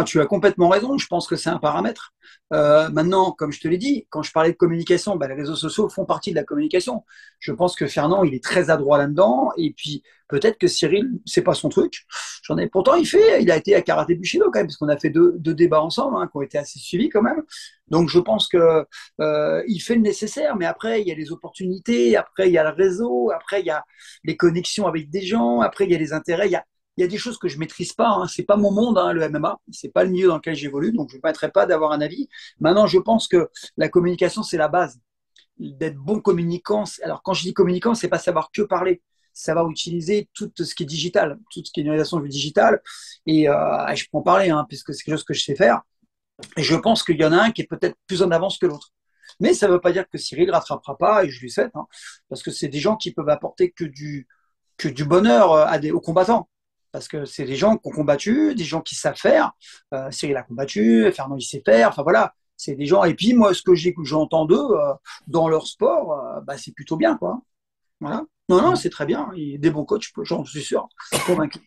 tu as complètement raison, je pense que c'est un paramètre. Maintenant, comme je te l'ai dit, quand je parlais de communication, les réseaux sociaux font partie de la communication. Je pense que Fernand, il est très adroit là-dedans, et puis peut-être que Cyril, c'est pas son truc. Pourtant, il a été à Karaté Bushido quand même, parce qu'on a fait deux débats ensemble, hein, qui ont été assez suivis quand même. Donc je pense que il fait le nécessaire, mais après, il y a les opportunités, après, il y a le réseau, après, il y a les connexions avec des gens, après, il y a les intérêts, il y a des choses que je maîtrise pas. Hein. C'est pas mon monde, hein, le MMA. C'est pas le milieu dans lequel j'évolue, donc je ne permettrai pas d'avoir un avis. Maintenant, je pense que la communication, c'est la base. D'être bon communicant. Alors, quand je dis communicant, c'est pas savoir que parler, savoir utiliser tout ce qui est digital, tout ce qui est utilisation du digital. Et je peux en parler, hein, puisque c'est quelque chose que je sais faire. Et je pense qu'il y en a un qui est peut-être plus en avance que l'autre. Mais ça ne veut pas dire que Cyril ne rattrapera pas, et je lui souhaite, hein, parce que c'est des gens qui peuvent apporter que du bonheur aux combattants. Parce que c'est des gens qui ont combattu, des gens qui savent faire. Cyril a combattu, Fernand il sait faire. Enfin voilà, c'est des gens. Et puis moi, ce que j'entends d'eux dans leur sport, c'est plutôt bien, quoi. Voilà. Non, non, c'est très bien. Il est des bons coachs, j'en suis sûr, convaincu.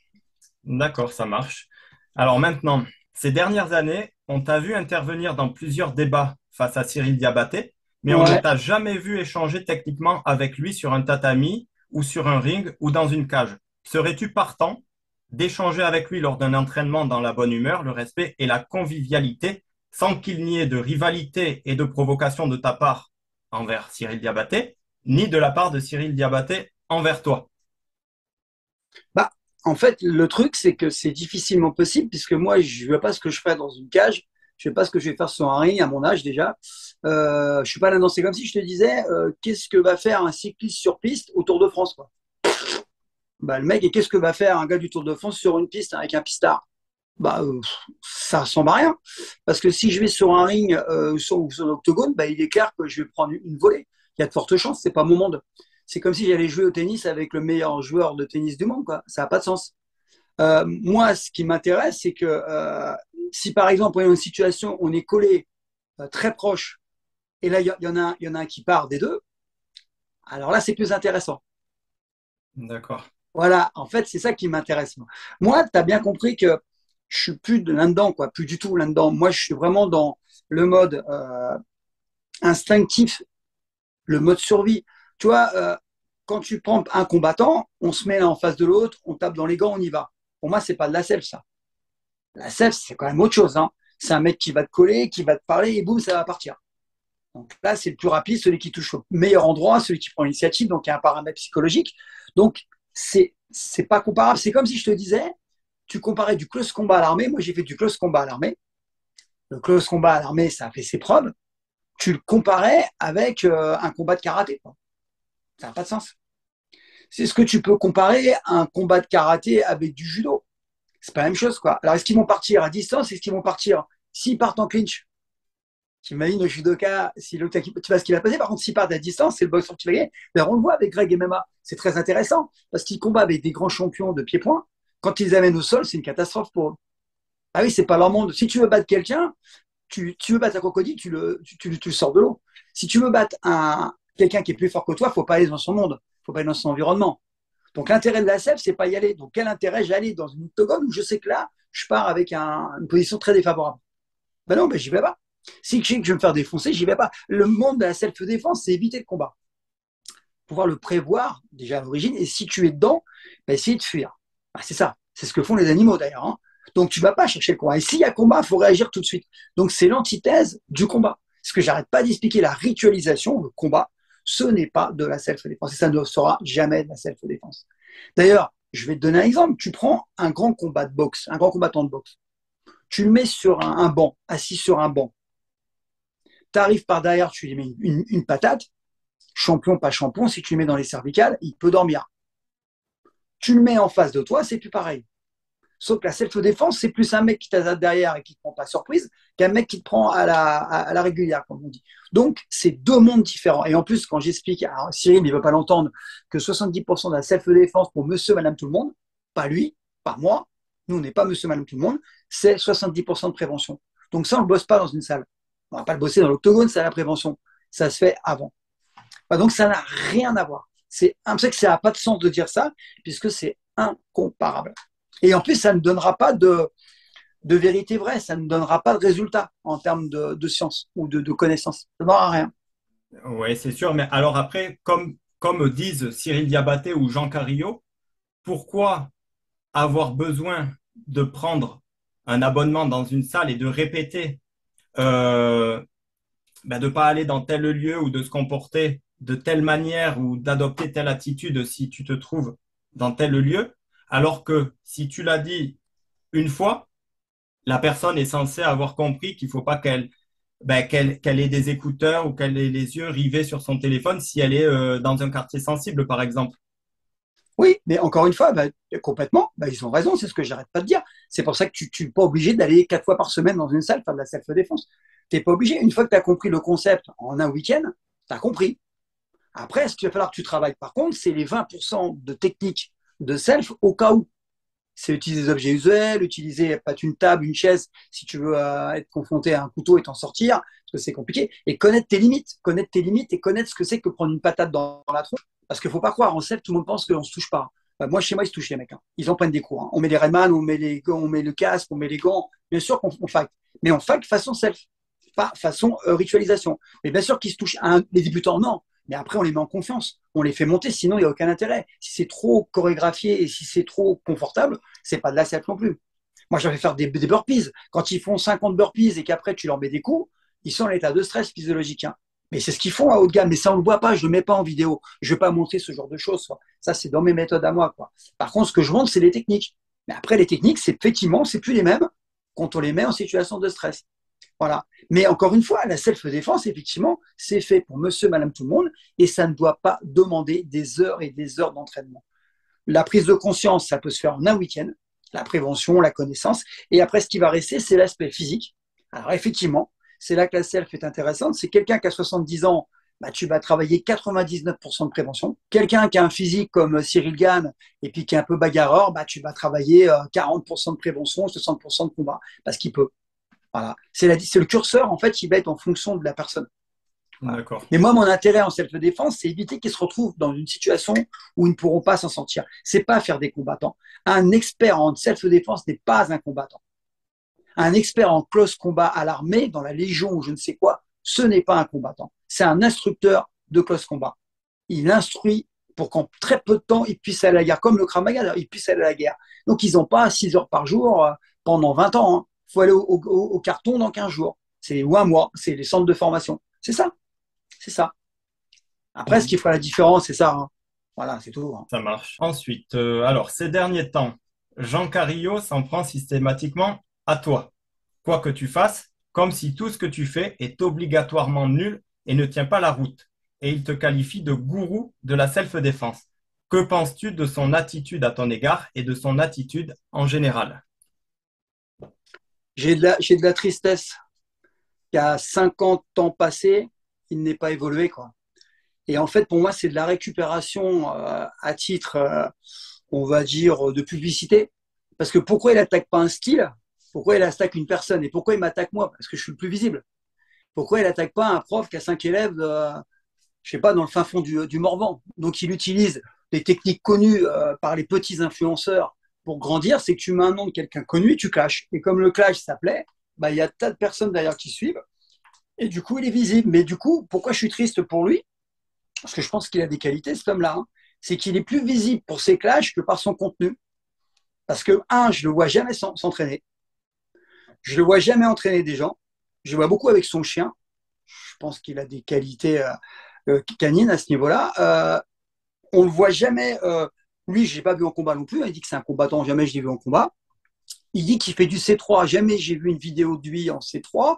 D'accord, ça marche. Alors maintenant, ces dernières années, on t'a vu intervenir dans plusieurs débats face à Cyril Diabaté, mais on ne Ouais. t'a jamais vu échanger techniquement avec lui sur un tatami ou sur un ring ou dans une cage. Serais-tu partant d'échanger avec lui lors d'un entraînement dans la bonne humeur, le respect et la convivialité, sans qu'il n'y ait de rivalité et de provocation de ta part envers Cyril Diabaté, ni de la part de Cyril Diabaté envers toi? Bah, en fait, le truc, c'est que c'est difficilement possible, puisque moi, je ne vois pas ce que je ferais dans une cage, je ne sais pas ce que je vais faire sur un ring à mon âge déjà. Je ne suis pas là dans. C'est comme si je te disais, qu'est-ce que va faire un cycliste sur piste au Tour de France, quoi. Le mec, et qu'est-ce que va faire un gars du Tour de France sur une piste avec un pistard? Ça ressemble à rien. Parce que si je vais sur un ring sur un octogone, il est clair que je vais prendre une volée. Il y a de fortes chances, c'est pas mon monde. C'est comme si j'allais jouer au tennis avec le meilleur joueur de tennis du monde, quoi. Ça n'a pas de sens. Moi, ce qui m'intéresse, c'est que si par exemple, on est dans une situation, on est collé très proche, et là, il y en a un qui part des deux, alors là, c'est plus intéressant. D'accord. Voilà, en fait, c'est ça qui m'intéresse. Moi, tu as bien compris que je suis plus là-dedans, quoi, plus du tout là-dedans. Moi, je suis vraiment dans le mode instinctif, le mode survie. Tu vois, quand tu prends un combattant, on se met l'un en face de l'autre, on tape dans les gants, on y va. Pour moi, c'est pas de la self, ça. La self, c'est quand même autre chose. Hein. C'est un mec qui va te coller, qui va te parler, et boum, ça va partir. Donc là, c'est le plus rapide, celui qui touche au meilleur endroit, celui qui prend l'initiative, donc il y a un paramètre psychologique. Donc, c'est pas comparable. C'est comme si je te disais, tu comparais du close combat à l'armée. Moi, j'ai fait du close combat à l'armée. Le close combat à l'armée, ça a fait ses preuves. Tu le comparais avec un combat de karaté, quoi. Ça n'a pas de sens. C'est ce que tu peux comparer à un combat de karaté avec du judo. C'est pas la même chose, quoi. Alors, est-ce qu'ils vont partir à distance? Est-ce qu'ils vont partir s'ils partent en clinch? T'imagines le judoka, si tu vois ce qui va passer. Par contre, s'il part à distance, c'est le boxeur qui va gagner. Mais on le voit avec Greg MMA. C'est très intéressant parce qu'il combat avec des grands champions de pied-point. Quand ils les amènent au sol, c'est une catastrophe pour eux. Ah oui, c'est pas leur monde. Si tu veux battre quelqu'un, tu veux battre un crocodile, tu le sors de l'eau. Si tu veux battre quelqu'un qui est plus fort que toi, il ne faut pas aller dans son monde. Il ne faut pas aller dans son environnement. Donc l'intérêt de la self, c'est pas y aller. Donc quel intérêt j'allais dans une octogone où je sais que là, je pars avec une position très défavorable. Non, j'y vais pas. Si je sais que je vais me faire défoncer, j'y vais pas. Le monde de la self-défense, c'est éviter le combat. Pouvoir le prévoir déjà à l'origine, et si tu es dedans, essayer de fuir. C'est ça. C'est ce que font les animaux d'ailleurs. Hein. Donc tu ne vas pas chercher le combat. Et s'il y a combat, il faut réagir tout de suite. Donc c'est l'antithèse du combat. Ce que j'arrête pas d'expliquer, la ritualisation, le combat, ce n'est pas de la self-défense. Et ça ne sera jamais de la self-défense. D'ailleurs, je vais te donner un exemple. Tu prends un grand combat de boxe, un grand combattant de boxe. Tu le mets sur un banc, assis sur un banc. Tu arrives par derrière, tu lui mets une patate. Champion, pas champion, si tu le mets dans les cervicales, il peut dormir. Tu le mets en face de toi, c'est plus pareil. Sauf que la self-défense, c'est plus un mec qui t'attaque derrière et qui te prend pas surprise qu'un mec qui te prend à la régulière, comme on dit. Donc, c'est deux mondes différents. Et en plus, quand j'explique, alors Cyril, il ne veut pas l'entendre, que 70% de la self-défense pour monsieur, madame, tout le monde, pas lui, pas moi, nous, on n'est pas monsieur, madame, tout le monde, c'est 70% de prévention. Donc ça, on ne le bosse pas dans une salle. On ne va pas le bosser dans l'octogone, c'est la prévention. Ça se fait avant. Donc, ça n'a rien à voir. C'est pour ça que ça n'a pas de sens de dire ça, puisque c'est incomparable. Et en plus, ça ne donnera pas de vérité vraie, ça ne donnera pas de résultat en termes de science ou de connaissances. Ça ne donnera rien. Oui, c'est sûr. Mais alors après, comme disent Cyril Diabaté ou Jean Carillo, pourquoi avoir besoin de prendre un abonnement dans une salle et de répéter de ne pas aller dans tel lieu ou de se comporter de telle manière ou d'adopter telle attitude si tu te trouves dans tel lieu, alors que si tu l'as dit une fois, la personne est censée avoir compris qu'il ne faut pas qu'elle ait des écouteurs ou qu'elle ait les yeux rivés sur son téléphone si elle est dans un quartier sensible, par exemple. Oui, mais encore une fois, complètement, ils ont raison, c'est ce que j'arrête pas de dire. C'est pour ça que tu n'es pas obligé d'aller 4 fois par semaine dans une salle faire de la self-défense. Tu n'es pas obligé. Une fois que tu as compris le concept en un week-end, tu as compris. Après, ce qu'il va falloir que tu travailles, par contre, c'est les 20% de techniques de self au cas où. C'est utiliser des objets usuels, utiliser pas une table, une chaise, si tu veux être confronté à un couteau et t'en sortir, parce que c'est compliqué. Et connaître tes limites et connaître ce que c'est que prendre une patate dans la tronche. Parce qu'il ne faut pas croire, en self, tout le monde pense qu'on ne se touche pas. Moi, chez moi, ils se touchent, les mecs. Ils en prennent des coups. On met les Rayman, on met les gants, on met le casque, on met les gants. Bien sûr qu'on fight. Mais on fight façon self, pas façon ritualisation. Mais bien sûr qu'ils se touchent. Les débutants, non. Mais après, on les met en confiance. On les fait monter, sinon, il n'y a aucun intérêt. Si c'est trop chorégraphié et si c'est trop confortable, c'est pas de la self non plus. Moi, j'avais faire des burpees. Quand ils font 50 burpees et qu'après, tu leur mets des coups, ils sont en état de stress physiologique. Mais c'est ce qu'ils font à haut de gamme. Mais ça, on ne le voit pas. Je ne le mets pas en vidéo. Je ne vais pas montrer ce genre de choses. Ça, c'est dans mes méthodes à moi. Par contre, ce que je montre, c'est les techniques. Mais après, les techniques, c'est effectivement, c'est plus les mêmes quand on les met en situation de stress. Voilà. Mais encore une fois, la self-défense, effectivement, c'est fait pour monsieur, madame, tout le monde, et ça ne doit pas demander des heures et des heures d'entraînement. La prise de conscience, ça peut se faire en un week-end, la prévention, la connaissance, et après, ce qui va rester, c'est l'aspect physique. Alors, effectivement, c'est là que la self est intéressante. C'est quelqu'un qui a 70 ans, tu vas travailler 99% de prévention. Quelqu'un qui a un physique comme Cyril Gann et puis qui est un peu bagarreur, tu vas travailler 40% de prévention, 60% de combat, parce qu'il peut. Voilà. C'est le curseur, en fait, qui va être en fonction de la personne. Voilà. D'accord. Mais moi, mon intérêt en self-défense, c'est éviter qu'ils se retrouvent dans une situation où ils ne pourront pas s'en sortir. C'est pas faire des combattants. Un expert en self-défense n'est pas un combattant. Un expert en close combat à l'armée, dans la Légion ou je ne sais quoi, ce n'est pas un combattant. C'est un instructeur de close combat. Il instruit pour qu'en très peu de temps, il puisse aller à la guerre, comme le Krav Maga, il puisse aller à la guerre. Donc, ils n'ont pas 6 heures par jour pendant 20 ans. Il faut aller au carton dans 15 jours. Ou un mois. C'est les centres de formation. C'est ça. C'est ça. Après, ce qui fera la différence, c'est ça. Voilà, c'est tout. Ça marche. Ensuite, alors, ces derniers temps, Jean Carillo s'en prend systématiquement à toi. Quoi que tu fasses, comme si tout ce que tu fais est obligatoirement nul et ne tient pas la route. Et il te qualifie de gourou de la self-défense. Que penses-tu de son attitude à ton égard et de son attitude en général? J'ai de la tristesse qu'à 50 ans passés, il n'ait pas évolué, quoi. Et en fait, pour moi, c'est de la récupération à titre, on va dire, de publicité. Parce que pourquoi il n'attaque pas un style? Pourquoi il attaque une personne? Et pourquoi il m'attaque moi? Parce que je suis le plus visible. Pourquoi il n'attaque pas un prof qui a 5 élèves, je sais pas, dans le fin fond du Morvan? Donc, il utilise des techniques connues par les petits influenceurs pour grandir. C'est que tu mets un nom de quelqu'un connu et tu clashes. Et comme le clash, ça plaît, il y a tas de personnes derrière qui suivent. Et du coup, il est visible. Mais du coup, pourquoi je suis triste pour lui? Parce que je pense qu'il a des qualités, cet homme-là. C'est qu'il est plus visible pour ses clashs que par son contenu. Parce que, je ne le vois jamais s'entraîner. Je ne le vois jamais entraîner des gens. Je le vois beaucoup avec son chien. Je pense qu'il a des qualités canines à ce niveau-là. On ne le voit jamais. Lui, je ne l'ai pas vu en combat non plus. Il dit que c'est un combattant. Jamais je l'ai vu en combat. Il dit qu'il fait du C3. Jamais j'ai vu une vidéo de lui en C3.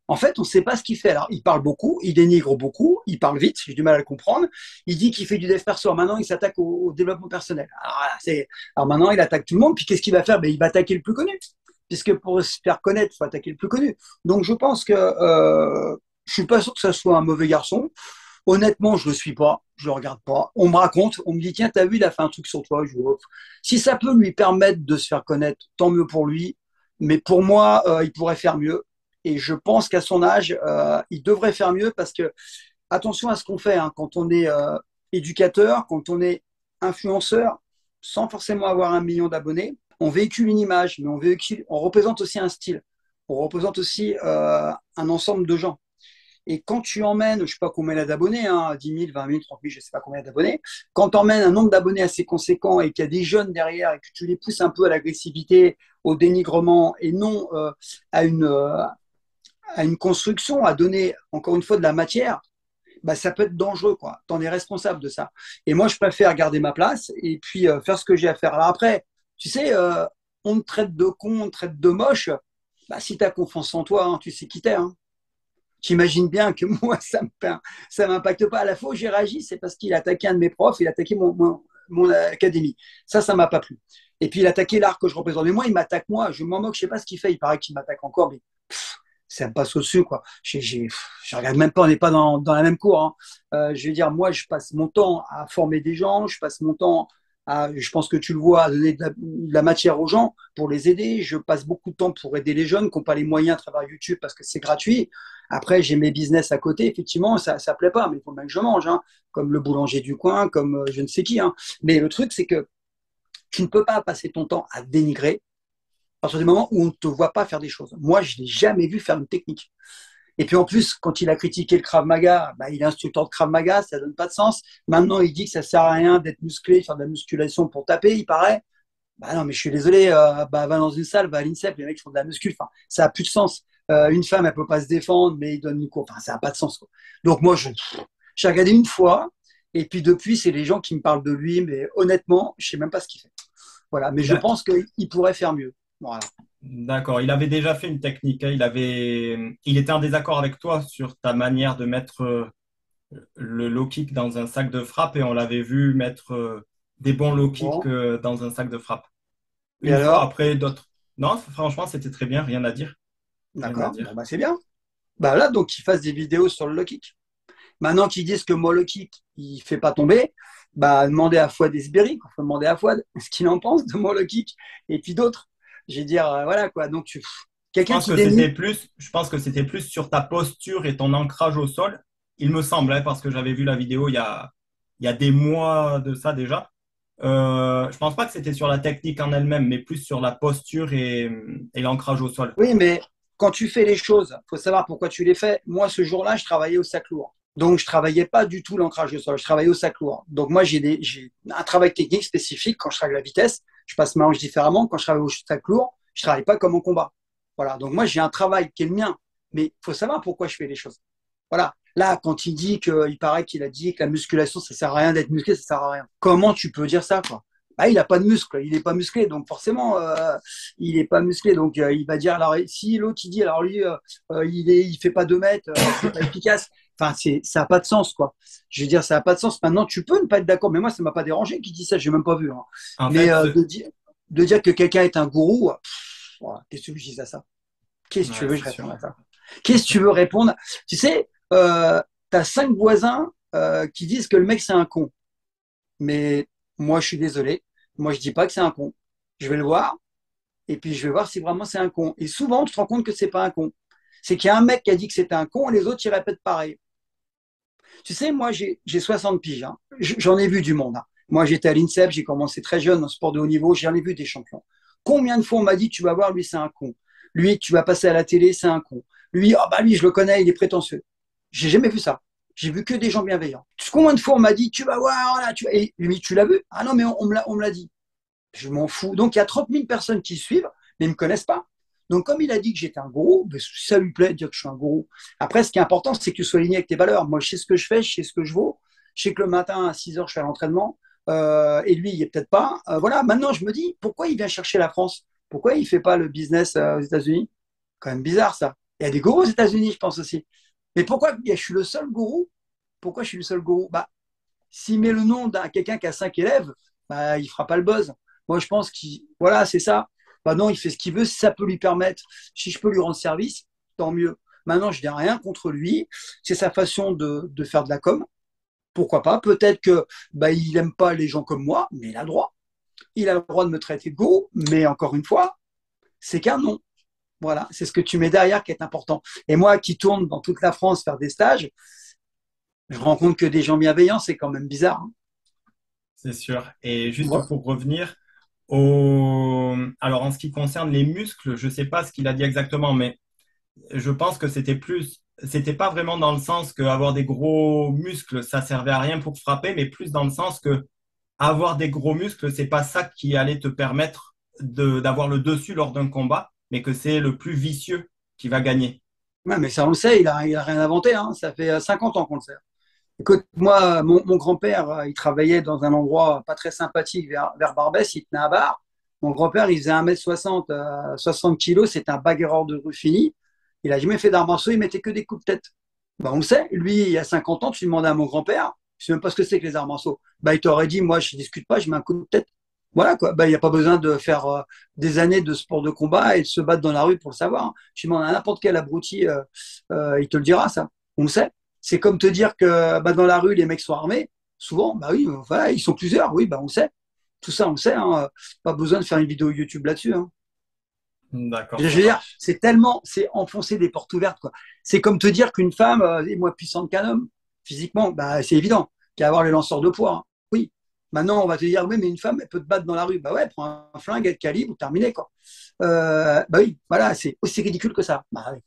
En fait, on ne sait pas ce qu'il fait. Alors, il parle beaucoup, il dénigre beaucoup, il parle vite, j'ai du mal à le comprendre. Il dit qu'il fait du dev perso. Maintenant, il s'attaque au développement personnel. Alors maintenant, il attaque tout le monde. Puis qu'est-ce qu'il va faire? Ben, il va attaquer le plus connu. Puisque pour se faire connaître, il faut attaquer le plus connu. Donc, je pense que je suis pas sûr que ça soit un mauvais garçon. Honnêtement, je le suis pas, je le regarde pas. On me raconte, on me dit tiens, t'as vu, il a fait un truc sur toi. Si ça peut lui permettre de se faire connaître, tant mieux pour lui. Mais pour moi, il pourrait faire mieux. Et je pense qu'à son âge, il devrait faire mieux parce que attention à ce qu'on fait hein, quand on est éducateur, quand on est influenceur, sans forcément avoir 1 million d'abonnés. On véhicule une image, mais on représente aussi un style. On représente aussi un ensemble de gens. Et quand tu emmènes, je ne sais pas combien il a d'abonnés, hein, 10 000, 20 000, 30 000, je ne sais pas combien d'abonnés, quand tu emmènes un nombre d'abonnés assez conséquent et qu'il y a des jeunes derrière et que tu les pousses un peu à l'agressivité, au dénigrement et non à, une, euh, à une construction, à donner encore une fois de la matière, bah, ça peut être dangereux. Tu en es responsable de ça. Et moi, je préfère garder ma place et puis faire ce que j'ai à faire. Alors après, tu sais, on te traite de con, on te traite de moche. Bah, si tu as confiance en toi, hein, tu sais qui t'es. Hein. J'imagine bien que moi, ça m'impacte pas. À la fois, j'ai réagi, c'est parce qu'il a attaqué un de mes profs, il a attaqué mon académie. Ça m'a pas plu. Et puis, il a attaqué l'art que je représente. Mais moi, il m'attaque, moi. Je m'en moque, je sais pas ce qu'il fait. Il paraît qu'il m'attaque encore, mais ça me passe au-dessus, quoi. Je regarde même pas, on n'est pas dans la même cour. Hein. Je veux dire, moi, je passe mon temps à former des gens, je passe mon temps je pense que tu le vois, à donner de la matière aux gens pour les aider. Je passe beaucoup de temps pour aider les jeunes qui n'ont pas les moyens à travers YouTube parce que c'est gratuit. Après, j'ai mes business à côté, effectivement, ça ne plaît pas, mais il faut bien que je mange, hein, comme le boulanger du coin, comme je ne sais qui. Hein. Mais le truc, c'est que tu ne peux pas passer ton temps à dénigrer à partir du moment où on ne te voit pas faire des choses. Moi, je ne l'ai jamais vu faire une technique. Et puis en plus, quand il a critiqué le Krav Maga, bah, il est instructeur de Krav Maga, ça donne pas de sens. Maintenant, il dit que ça sert à rien d'être musclé, faire de la musculation pour taper, il paraît. Bah non, mais je suis désolé, bah, va dans une salle, va à l'INSEP, les mecs font de la muscu, enfin, ça a plus de sens. Une femme, elle peut pas se défendre, mais il donne une cour, enfin, ça n'a pas de sens. Quoi. Donc moi, j'ai regardé une fois, et puis depuis, c'est les gens qui me parlent de lui, mais honnêtement, je sais même pas ce qu'il fait. Voilà, mais je pense qu'il pourrait faire mieux. Voilà. D'accord. Il avait déjà fait une technique. Hein. Il était en désaccord avec toi sur ta manière de mettre le low kick dans un sac de frappe et on l'avait vu mettre des bons low kicks Bon, dans un sac de frappe. et Une fois, alors? après d'autres. Non, franchement, c'était très bien. Rien à dire. Rien à D'accord, bon, dire. bah, c'est bien. Bah là, donc, qu'ils fassent des vidéos sur le low kick. Maintenant qu'ils disent que moi, le kick, il fait pas tomber, bah, demandez à Fouad Esberi, il faut demander à Fouad ce qu'il en pense de moi, le kick, et puis d'autres. Je vais dire, voilà, quoi. Donc, quelqu'un qui dénie. Je pense que c'était plus sur ta posture et ton ancrage au sol. Il me semble, hein, parce que j'avais vu la vidéo il y a des mois de ça déjà. Je pense pas que c'était sur la technique en elle-même, mais plus sur la posture et l'ancrage au sol. Oui, mais quand tu fais les choses, il faut savoir pourquoi tu les fais. Moi, ce jour-là, je travaillais au sac lourd. Donc, je travaillais pas du tout l'ancrage au sol, je travaillais au sac lourd. Donc, moi, j'ai un travail technique spécifique. Quand je travaille la vitesse, je passe ma hanche différemment. Quand je travaille au sac lourd, je travaille pas comme en combat. Voilà. Donc, moi, j'ai un travail qui est le mien. Mais il faut savoir pourquoi je fais les choses. Voilà. Là, quand il dit il paraît qu'il a dit que la musculation, ça sert à rien d'être musclé, ça sert à rien. Comment tu peux dire ça, quoi? Bah, il n'a pas de muscle, il n'est pas musclé, donc forcément, il n'est pas musclé. Donc, il va dire, alors, si l'autre, il dit, alors lui, il fait pas 2 mètres, c'est pas efficace. Enfin, ça n'a pas de sens, quoi. Je veux dire, ça n'a pas de sens. Maintenant, tu peux ne pas être d'accord, mais moi, ça ne m'a pas dérangé qui dit ça, je n'ai même pas vu. Hein. En Mais fait, de dire que quelqu'un est un gourou, voilà, qu'est-ce que tu veux que je dise à ça? Qu'est-ce que tu ouais, veux que je c'est réponde sûr. à ça? Qu'est-ce que tu veux répondre? Tu sais, tu as 5 voisins qui disent que le mec, c'est un con. Mais moi, je suis désolé. Moi, je dis pas que c'est un con. Je vais le voir et puis je vais voir si vraiment c'est un con. Et souvent, tu te rends compte que c'est pas un con. C'est qu'il y a un mec qui a dit que c'était un con et les autres, ils répètent pareil. Tu sais, moi, j'ai 60 piges. Hein. J'en ai vu du monde. Hein. Moi, j'étais à l'INSEP, j'ai commencé très jeune en sport de haut niveau, j'en ai vu des champions. Combien de fois on m'a dit, tu vas voir, lui, c'est un con. Lui, tu vas passer à la télé, c'est un con. Lui, ah bah lui, je le connais, il est prétentieux. J'ai jamais vu ça. J'ai vu que des gens bienveillants. Combien de fois on m'a dit, tu vas voir, là, et lui, tu l'as vu? Ah non, mais on me l'a dit. Je m'en fous. Donc, il y a 30 000 personnes qui suivent, mais ils ne me connaissent pas. Donc, comme il a dit que j'étais un gourou, ben, si ça lui plaît de dire que je suis un gourou. Après, ce qui est important, c'est que tu sois aligné avec tes valeurs. Moi, je sais ce que je fais, je sais ce que je vaux. Je sais que le matin, à 6 heures, je fais l'entraînement. Et lui, il est peut-être pas. Voilà, maintenant, je me dis, pourquoi il vient chercher la France? Pourquoi il ne fait pas le business aux États-Unis? Quand même bizarre, ça. Il y a des gourous aux États-Unis, je pense aussi. Mais pourquoi je suis le seul gourou? Pourquoi je suis le seul gourou? Bah, s'il met le nom d'un quelqu'un qui a 5 élèves, bah, il ne fera pas le buzz. Moi, je pense qu'il, voilà, c'est ça. Bah non, il fait ce qu'il veut. Si ça peut lui permettre, si je peux lui rendre service, tant mieux. Maintenant, je n'ai rien contre lui. C'est sa façon de faire de la com. Pourquoi pas? Peut-être que bah, il n'aime pas les gens comme moi, mais il a le droit. Il a le droit de me traiter de gourou, mais encore une fois, c'est qu'un nom. Voilà, c'est ce que tu mets derrière qui est important. Et moi qui tourne dans toute la France faire des stages, je me rends compte que des gens bienveillants, c'est quand même bizarre. Hein. C'est sûr. Et juste Moi, pour revenir au... Alors, en ce qui concerne les muscles, je ne sais pas ce qu'il a dit exactement, mais je pense que c'était pas vraiment dans le sens que avoir des gros muscles, ça servait à rien pour frapper, mais plus dans le sens que avoir des gros muscles, c'est pas ça qui allait te permettre d'avoir le dessus lors d'un combat, mais que c'est le plus vicieux qui va gagner. ouais, mais ça on le sait, il a rien inventé. Hein. Ça fait 50 ans qu'on le sait. Écoute, moi, mon grand-père, il travaillait dans un endroit pas très sympathique vers Barbès, il tenait un bar. Mon grand-père, il faisait 1,60 m, 60 kilos, c'était un bagarreur de rue fini. Il a jamais fait d'arts martiaux, il mettait que des coups de tête. Ben, on le sait, lui, il y a 50 ans, tu demandais à mon grand-père, je sais même pas ce que c'est que les arts martiaux. Ben, il t'aurait dit, moi, je discute pas, je mets un coup de tête. Voilà, quoi. Ben, il n'y a pas besoin de faire des années de sport de combat et de se battre dans la rue pour le savoir. Hein. Tu demandes à n'importe quel abruti, il te le dira, ça. On le sait. C'est comme te dire que bah, dans la rue, les mecs sont armés. Souvent, bah oui, voilà, ils sont plusieurs, oui, bah on sait. Tout ça, on sait. Hein. Pas besoin de faire une vidéo YouTube là-dessus. Hein. D'accord, Je ça veux dire, marche. c'est enfoncer des portes ouvertes, quoi. C'est comme te dire qu'une femme est moins puissante qu'un homme, physiquement, bah c'est évident. Qu'à avoir les lanceurs de poids, hein. Oui. Maintenant, on va te dire, oui, mais une femme, elle peut te battre dans la rue. Bah ouais, prends un flingue, elle te calibre, terminé, quoi. Bah oui, voilà, c'est aussi ridicule que ça. Bah, oui.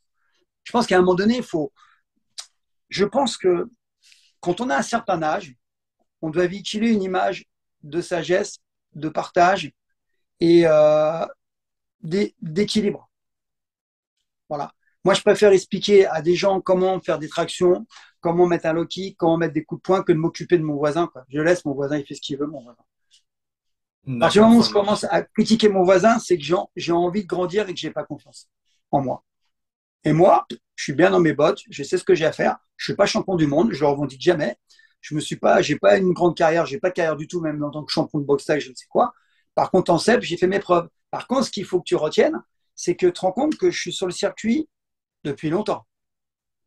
Je pense qu'à un moment donné, il faut. Je pense que quand on a un certain âge, on doit véhiculer une image de sagesse, de partage et d'équilibre. Voilà. Moi, je préfère expliquer à des gens comment faire des tractions, comment mettre un low kick, comment mettre des coups de poing que de m'occuper de mon voisin. Quoi. Je laisse mon voisin, il fait ce qu'il veut, mon voisin. À partir du D'accord, moment où ça je commence marche. à critiquer mon voisin, c'est que j'ai envie de grandir et que j'ai pas confiance en moi. Et moi, je suis bien dans mes bottes, je sais ce que j'ai à faire. Je suis pas champion du monde, je le revendique jamais. Je me suis pas, j'ai pas une grande carrière, j'ai pas de carrière du tout, même en tant que champion de boxe thaï, je ne sais quoi. Par contre, en CEP, j'ai fait mes preuves. Par contre, ce qu'il faut que tu retiennes, c'est que tu te rends compte que je suis sur le circuit depuis longtemps.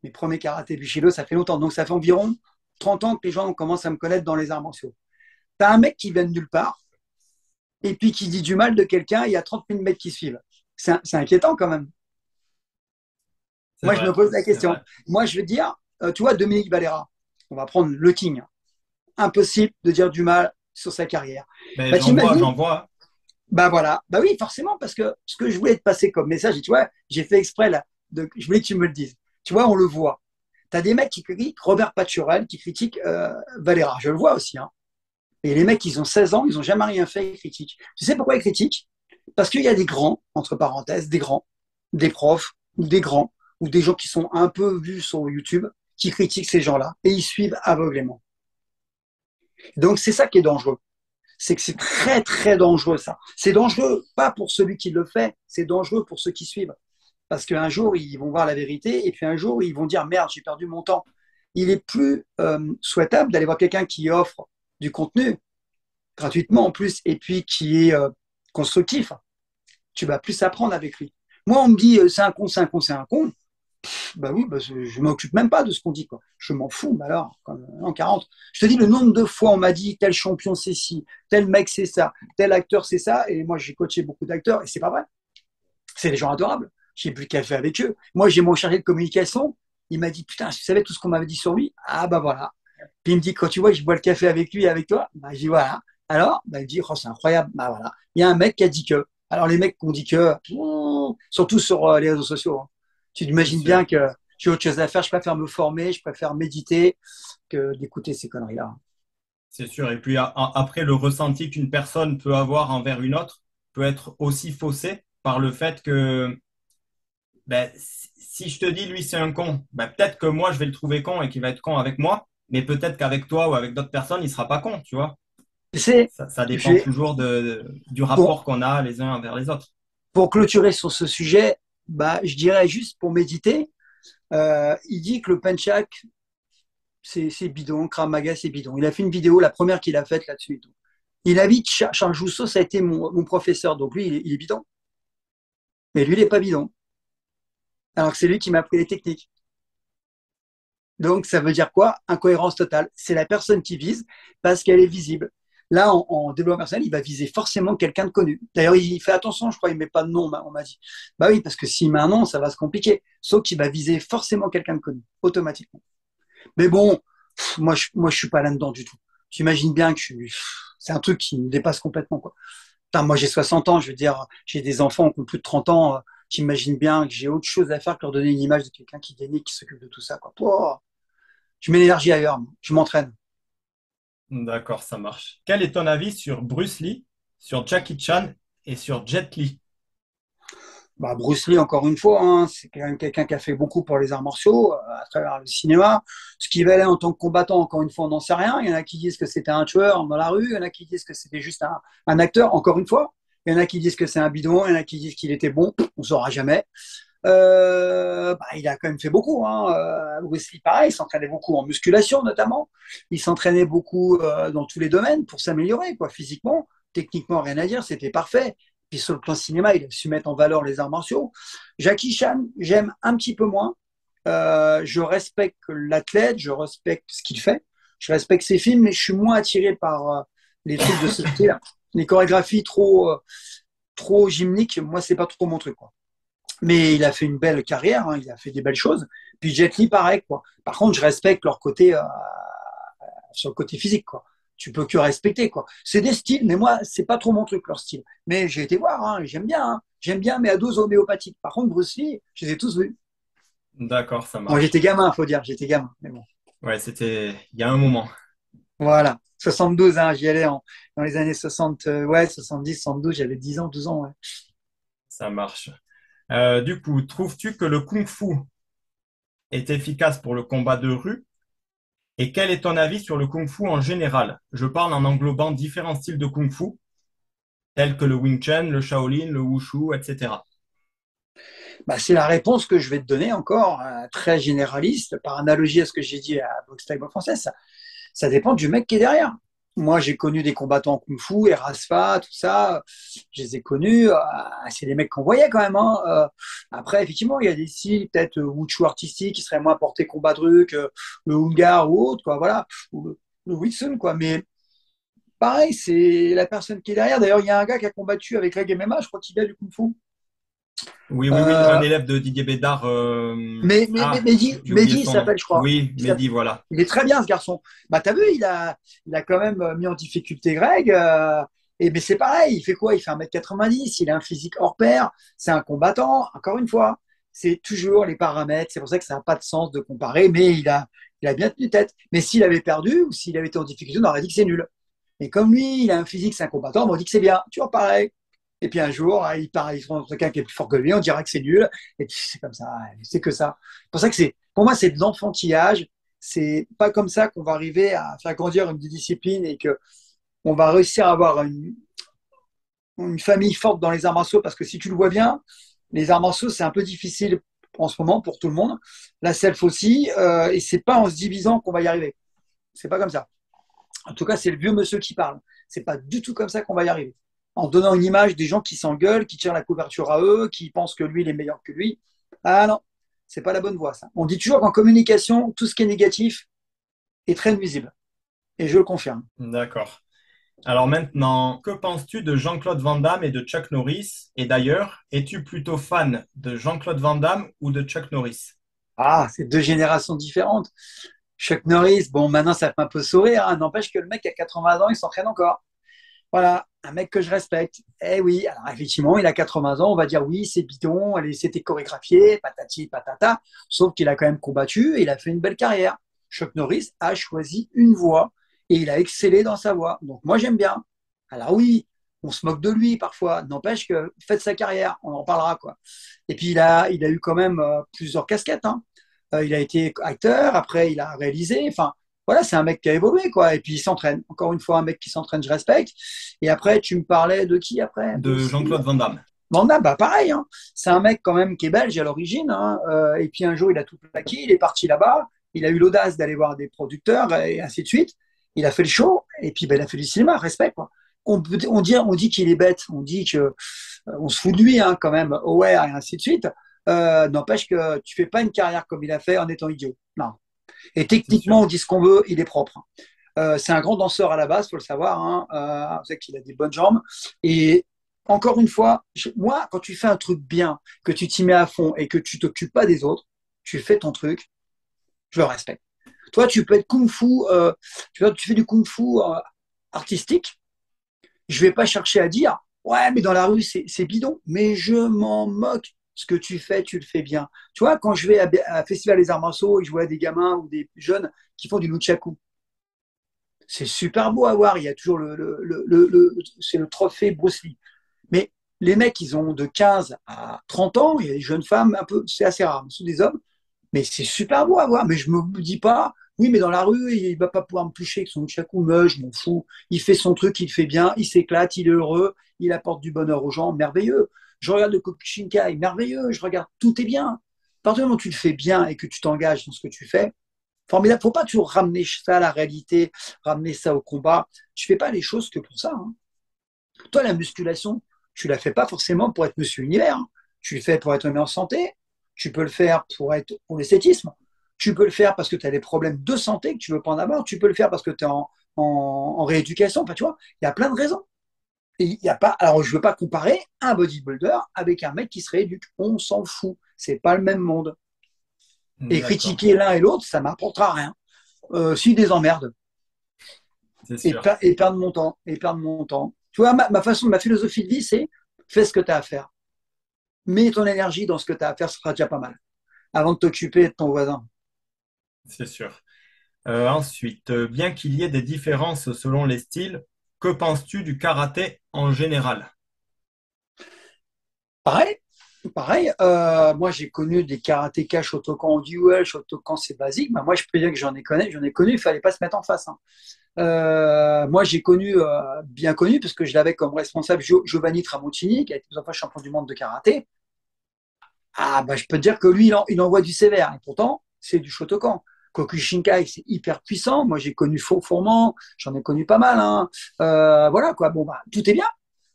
Mes premiers karaté Bushido, ça fait longtemps. Donc, ça fait environ 30 ans que les gens commencent à me connaître dans les arts martiaux. Tu as un mec qui vient de nulle part et puis qui dit du mal de quelqu'un, il y a 30 000 mecs qui suivent. C'est inquiétant quand même. C'est Moi, je me vrai, pose la c'est question. vrai. Moi, je veux dire, tu vois, Dominique Valera, on va prendre le King. Impossible de dire du mal sur sa carrière. Mais Bah, t'imagines? j'en vois. Bah voilà. Bah oui, forcément, parce que ce que je voulais te passer comme message, et tu vois, j'ai fait exprès là, je voulais que tu me le dises. Tu vois, on le voit. Tu as des mecs qui critiquent Robert Paturel, qui critiquent Valera. Je le vois aussi. Hein. Et les mecs, ils ont 16 ans, ils n'ont jamais rien fait, ils critiquent. Tu sais pourquoi ils critiquent? Parce qu'il y a des grands, entre parenthèses, des grands, des profs, ou des grands, ou des gens qui sont un peu vus sur YouTube, qui critiquent ces gens-là, et ils suivent aveuglément. Donc c'est ça qui est dangereux. C'est que c'est très très dangereux ça. C'est dangereux pas pour celui qui le fait, c'est dangereux pour ceux qui suivent. Parce qu'un jour, ils vont voir la vérité, et puis un jour, ils vont dire, merde, j'ai perdu mon temps. Il est plus souhaitable d'aller voir quelqu'un qui offre du contenu gratuitement en plus, et puis qui est constructif. Tu vas plus apprendre avec lui. Moi, on me dit, c'est un con, c'est un con, c'est un con. Bah oui, bah, je ne m'occupe même pas de ce qu'on dit. Quoi. Je m'en fous, bah alors, en 40. Je te dis le nombre de fois on m'a dit tel champion c'est ci, tel mec c'est ça, tel acteur c'est ça. Et moi j'ai coaché beaucoup d'acteurs et c'est pas vrai. C'est des gens adorables. J'ai bu le café avec eux. Moi j'ai mon chargé de communication. Il m'a dit putain, tu savais tout ce qu'on m'avait dit sur lui. Ah bah voilà. Puis il me dit quand tu vois je bois le café avec lui et avec toi, bah, je dis voilà. Alors, bah, il me dit oh, c'est incroyable. Bah voilà. Il y a un mec qui a dit que. Alors les mecs qui ont dit que, surtout sur les réseaux sociaux. Hein. Tu C'est imagines bien sûr. que j'ai autre chose à faire. Je préfère me former, je préfère méditer que d'écouter ces conneries-là. C'est sûr. Et puis après, le ressenti qu'une personne peut avoir envers une autre peut être aussi faussé par le fait que ben, si je te dis lui c'est un con, ben, peut-être que moi je vais le trouver con et qu'il va être con avec moi, mais peut-être qu'avec toi ou avec d'autres personnes, il sera pas con, tu vois. Tu sais, Ça dépend j'ai, toujours du pour, rapport qu'on a les uns envers les autres. pour clôturer sur ce sujet, Bah, je dirais juste pour méditer, il dit que le Penchak, c'est bidon, Krav Maga, c'est bidon. Il a fait une vidéo, la première qu'il a faite là-dessus. Il a dit que Charles Jousso, ça a été mon professeur, donc lui, il est bidon. Mais lui, il n'est pas bidon. Alors que c'est lui qui m'a appris les techniques. Donc, ça veut dire quoi? Incohérence totale. C'est la personne qui vise parce qu'elle est visible. Là, en développement personnel, il va viser forcément quelqu'un de connu. D'ailleurs, il fait attention, je crois, il ne met pas de nom, on m'a dit. Bah oui, parce que s'il met un nom, ça va se compliquer. Sauf qu'il va viser forcément quelqu'un de connu, automatiquement. Mais bon, moi, je suis pas là-dedans du tout. J'imagine bien que c'est un truc qui me dépasse complètement, quoi. Putain, moi, j'ai 60 ans, je veux dire, j'ai des enfants qui ont plus de 30 ans. J'imagine bien que j'ai autre chose à faire que leur donner une image de quelqu'un qui dénie, qui s'occupe de tout ça, quoi. Oh, je mets l'énergie ailleurs, je m'entraîne. D'accord, ça marche. Quel est ton avis sur Bruce Lee, sur Jackie Chan et sur Jet Li? Bah, Bruce Lee, encore une fois, hein, c'est quand même quelqu'un qui a fait beaucoup pour les arts martiaux à travers le cinéma. Ce qu'il valait en tant que combattant, encore une fois, on n'en sait rien. Il y en a qui disent que c'était un tueur dans la rue, il y en a qui disent que c'était juste un acteur, encore une fois. Il y en a qui disent que c'est un bidon, il y en a qui disent qu'il était bon, on ne saura jamais. Bah, il a quand même fait beaucoup. Hein. Bruce Lee, pareil, il s'entraînait beaucoup en musculation notamment. Il s'entraînait beaucoup dans tous les domaines pour s'améliorer, quoi, physiquement. Techniquement, rien à dire, c'était parfait. Puis sur le plan cinéma, il a su mettre en valeur les arts martiaux. Jackie Chan, j'aime un petit peu moins. Je respecte l'athlète, je respecte ce qu'il fait, je respecte ses films, mais je suis moins attiré par les trucs de ce style. Les chorégraphies trop gymniques, moi, c'est pas trop mon truc, quoi. Mais il a fait une belle carrière, hein, il a fait des belles choses. Puis Jet Li, pareil, quoi. Par contre, je respecte leur côté sur le côté physique, quoi. Tu peux que respecter, quoi. C'est des styles, mais moi, c'est pas trop mon truc, leur style. Mais j'ai été voir, hein, j'aime bien, mais à dose homéopathique. Par contre, Bruce Lee, je les ai tous vus. D'accord, ça Bon, marche. j'étais gamin, faut dire, j'étais gamin, mais bon. Ouais, c'était il y a un moment. Voilà. 72, hein, j'y allais dans les années 60, ouais, 70, 72, j'avais 10 ans, 12 ans, ouais. Ça marche. Du coup, trouves-tu que le kung-fu est efficace pour le combat de rue? Et quel est ton avis sur le kung-fu en général? Je parle en englobant différents styles de kung-fu, tels que le Wing Chun, le Shaolin, le Wushu, etc. Bah, c'est la réponse que je vais te donner encore, très généraliste, par analogie à ce que j'ai dit à Boxe Thaï Française. Ça dépend du mec qui est derrière. Moi, j'ai connu des combattants kung-fu, Erasfa, tout ça. Je les ai connus. C'est des mecs qu'on voyait quand même. Hein. Après, effectivement, il y a des styles, peut-être Wushu artistique, qui serait moins porté combat de rue que le Hungar ou autre, quoi. Voilà. Ou le Wixun, quoi. Mais pareil, c'est la personne qui est derrière. D'ailleurs, il y a un gars qui a combattu avec Reg MMA, je crois qu'il a du kung-fu. Oui, oui, oui, un Euh, élève de Didier Bédard. J'ai oublié Mehdi, il son nom. s'appelle, je crois. Oui, Mehdi, voilà. Il est très bien, ce garçon. Bah, t'as vu, il a quand même mis en difficulté Greg. Mais c'est pareil, il fait quoi? Il fait 1m90, il a un physique hors pair, c'est un combattant, encore une fois. C'est toujours les paramètres, c'est pour ça que ça n'a pas de sens de comparer, mais il a bien tenu tête. Mais s'il avait perdu ou s'il avait été en difficulté, on aurait dit que c'est nul. Et comme lui, il a un physique, c'est un combattant, on dit que c'est bien. Tu vois, pareil. Et puis un jour, il part, il se trouve quelqu'un qui est plus fort que lui, on dira que c'est nul. Et puis c'est comme ça, c'est que ça. C'est pour ça que pour moi, c'est de l'enfantillage. C'est pas comme ça qu'on va arriver à faire grandir une discipline et que on va réussir à avoir une famille forte dans les arts martiaux. Parce que si tu le vois bien, les arts martiaux, c'est un peu difficile en ce moment pour tout le monde. La self aussi. Et c'est pas en se divisant qu'on va y arriver. C'est pas comme ça. En tout cas, c'est le vieux monsieur qui parle. C'est pas du tout comme ça qu'on va y arriver. En donnant une image des gens qui s'engueulent, qui tirent la couverture à eux, qui pensent que lui, il est meilleur que lui. Ah non, c'est pas la bonne voie, ça. On dit toujours qu'en communication, tout ce qui est négatif est très nuisible. Et je le confirme. D'accord. Alors maintenant, que penses-tu de Jean-Claude Van Damme et de Chuck Norris? Et d'ailleurs, es-tu plutôt fan de Jean-Claude Van Damme ou de Chuck Norris? Ah, c'est deux générations différentes. Chuck Norris, bon, maintenant, ça fait un peu sourire. Hein. N'empêche que le mec a 80 ans, il s'entraîne encore. Voilà, un mec que je respecte. Eh oui, alors effectivement, il a 80 ans, on va dire oui, c'est bidon, allez, c'était chorégraphié, patati, patata, sauf qu'il a quand même combattu et il a fait une belle carrière. Chuck Norris a choisi une voie et il a excellé dans sa voie. Donc moi, j'aime bien. Alors oui, on se moque de lui parfois, n'empêche que faites sa carrière, on en parlera, quoi. Et puis il a eu quand même plusieurs casquettes. Hein. Il a été acteur, après il a réalisé, enfin, voilà, c'est un mec qui a évolué, quoi. Et puis il s'entraîne. Encore une fois, un mec qui s'entraîne, je respecte. Et après, tu me parlais de qui après? De Jean-Claude Van Damme. Manda, bah pareil, hein. C'est un mec quand même qui est belge à l'origine, hein, et puis un jour il a tout plaqué, il est parti là-bas, il a eu l'audace d'aller voir des producteurs et ainsi de suite. Il a fait le show et puis ben, il a fait du cinéma, respect quoi. On dit qu'il est bête, on dit que on se fout de lui hein, quand même, aware et ainsi de suite. N'empêche que tu fais pas une carrière comme il a fait en étant idiot. Non. Et C'est sûr. techniquement, on dit ce qu'on veut, il est propre. C'est un grand danseur à la base, faut le savoir. Hein. On sait qu'il a des bonnes jambes. Et encore une fois, moi, quand tu fais un truc bien, que tu t'y mets à fond et que tu t'occupes pas des autres, tu fais ton truc, je le respecte. Toi, tu peux être kung-fu, tu fais du kung-fu artistique. Je vais pas chercher à dire, ouais, mais dans la rue, c'est bidon. Mais je m'en moque. Ce que tu fais, tu le fais bien. Tu vois, quand je vais à Festival des Arts Marceaux et je vois des gamins ou des jeunes qui font du nunchaku, c'est super beau à voir. Il y a toujours c'est le trophée Bruce Lee. Mais les mecs, ils ont de 15 à 30 ans. Il y a des jeunes femmes, un peu, c'est assez rare, ce sont des hommes. Mais c'est super beau à voir. Mais je me dis pas, oui, mais dans la rue, il va pas pouvoir me toucher avec son chakou. Mais je m'en fous. Il fait son truc, il fait bien, il s'éclate, il est heureux, il apporte du bonheur aux gens, merveilleux. Je regarde le Kokushinkai, merveilleux. Je regarde, tout est bien. À partir du moment où tu le fais bien et que tu t'engages dans ce que tu fais, formidable. Faut pas toujours ramener ça à la réalité, ramener ça au combat. Tu fais pas les choses que pour ça. Hein. Toi, la musculation, tu la fais pas forcément pour être Monsieur Univers. Hein. Tu le fais pour être en santé. Tu peux le faire pour l'esthétisme. Tu peux le faire parce que tu as des problèmes de santé que tu veux pas en avoir. Tu peux le faire parce que tu es en rééducation. Enfin, tu vois, il y a plein de raisons. Et il y a pas. Alors, je veux pas comparer un bodybuilder avec un mec qui se rééduque. On s'en fout. C'est pas le même monde. Et D'accord, critiquer l'un et l'autre, ça m'apportera rien. Si des emmerdes. c'est sûr. Et perdre mon temps. Et perdre mon temps. Tu vois, ma philosophie de vie, c'est fais ce que tu as à faire. Mets ton énergie dans ce que tu as à faire, ce sera déjà pas mal. Avant de t'occuper de ton voisin. C'est sûr. Ensuite, bien qu'il y ait des différences selon les styles, que penses-tu du karaté en général? Pareil, pareil. Moi, j'ai connu des karatékas Shotokan en duel. Shotokan, c'est basique. Bah, moi, je peux dire que j'en ai connu. Il fallait pas se mettre en face. Hein. Moi, j'ai connu, bien connu, parce que je l'avais comme responsable Giovanni Tramontini, qui a été plusieurs fois champion du monde de karaté. Ah, bah, je peux te dire que lui, il envoie du sévère. Et pourtant, c'est du Shotokan. Kokushinkai, c'est hyper puissant. Moi, j'ai connu Faux Fourment, j'en ai connu pas mal. Hein. Voilà, quoi. Bon, bah, tout est bien.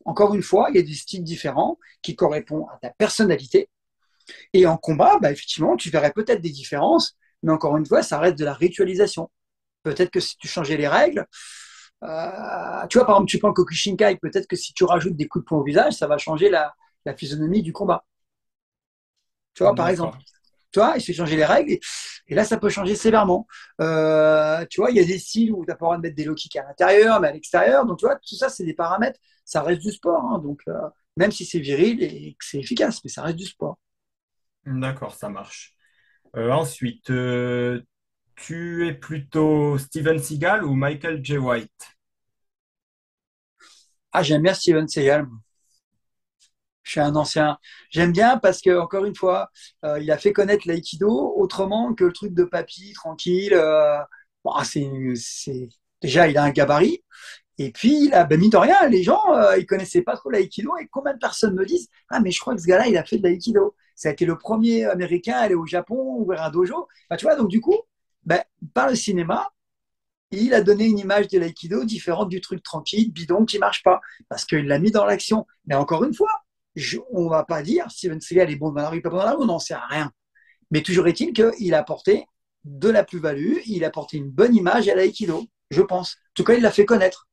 Encore une fois, il y a des styles différents qui correspondent à ta personnalité. Et en combat, bah, effectivement, tu verrais peut-être des différences, mais encore une fois, ça reste de la ritualisation. Peut-être que si tu changeais les règles, tu vois, par exemple, tu prends Kokushinkai, peut-être que si tu rajoutes des coups de poing au visage, ça va changer la physionomie du combat. Tu vois, par exemple. D'accord, Tu vois, il fait changer les règles et là, ça peut changer sévèrement. Tu vois, il y a des styles où tu n'as pas le droit de mettre des low kicks à l'intérieur, mais à l'extérieur. Donc, tu vois, tout ça, c'est des paramètres. Ça reste du sport. Hein, donc, même si c'est viril et que c'est efficace, mais ça reste du sport. d'accord, ça marche. Ensuite, tu es plutôt Steven Seagal ou Michael J. White? Ah, j'aime bien Steven Seagal. Je suis un ancien. J'aime bien parce que, encore une fois, il a fait connaître l'aïkido autrement que le truc de papy, tranquille. Bon, déjà, il a un gabarit. Et puis, ben, mine de rien, les gens, ils connaissaient pas trop l'aïkido. Et combien de personnes me disent, ah, mais je crois que ce gars-là, il a fait de l'aïkido. Ça a été le premier américain à aller au Japon, ouvrir un dojo. Enfin, tu vois, donc du coup, ben, par le cinéma, il a donné une image de l'aïkido différente du truc tranquille, bidon, qui marche pas. Parce qu'il l'a mis dans l'action. Mais encore une fois, on va pas dire Steven Seagal est bon dans la rue, pas bon dans la rue, on n'en sait rien. Mais toujours est-il qu'il a apporté de la plus-value, il a apporté une bonne image à l'aïkido, je pense. En tout cas, il l'a fait connaître.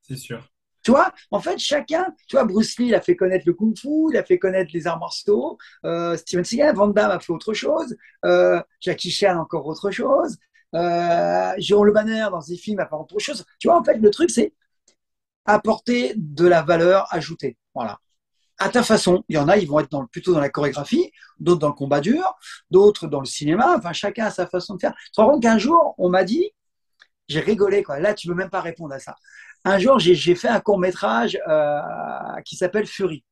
C'est sûr. Tu vois, en fait, chacun, tu vois, Bruce Lee, il a fait connaître le kung-fu, il a fait connaître les arts martiaux, Steven Seagal, Van Damme a fait autre chose, Jackie Chan encore autre chose, Jérôme Le Banner dans ses films a fait autre chose. Tu vois, en fait, le truc, c'est apporter de la valeur ajoutée. Voilà. À ta façon. Il y en a, ils vont être plutôt dans la chorégraphie, d'autres dans le combat dur, d'autres dans le cinéma. Enfin, chacun a sa façon de faire. Tu te rends compte qu'un jour, on m'a dit, j'ai rigolé, quoi. Là, tu ne peux même pas répondre à ça. Un jour, j'ai fait un court-métrage qui s'appelle Fury.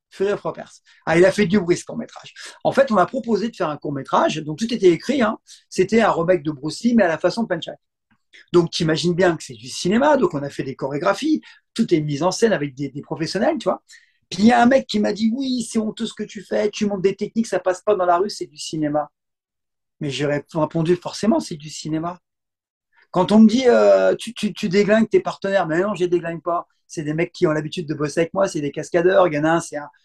Fury of Ropers. Ah, il a fait du bruit, ce court-métrage. En fait, on m'a proposé de faire un court-métrage, donc tout était écrit. Hein. C'était un remake de Bruce Lee, mais à la façon de Punch-Out. Donc, tu imagines bien que c'est du cinéma, donc on a fait des chorégraphies, tout est mis en scène avec des professionnels, tu vois. Puis il y a un mec qui m'a dit, oui, c'est honteux ce que tu fais, tu montes des techniques, ça passe pas dans la rue, c'est du cinéma. Mais j'ai répondu, forcément, c'est du cinéma. Quand on me dit, tu déglingues tes partenaires, mais non, je les déglingue pas. C'est des mecs qui ont l'habitude de bosser avec moi, c'est des cascadeurs. Il y en a un,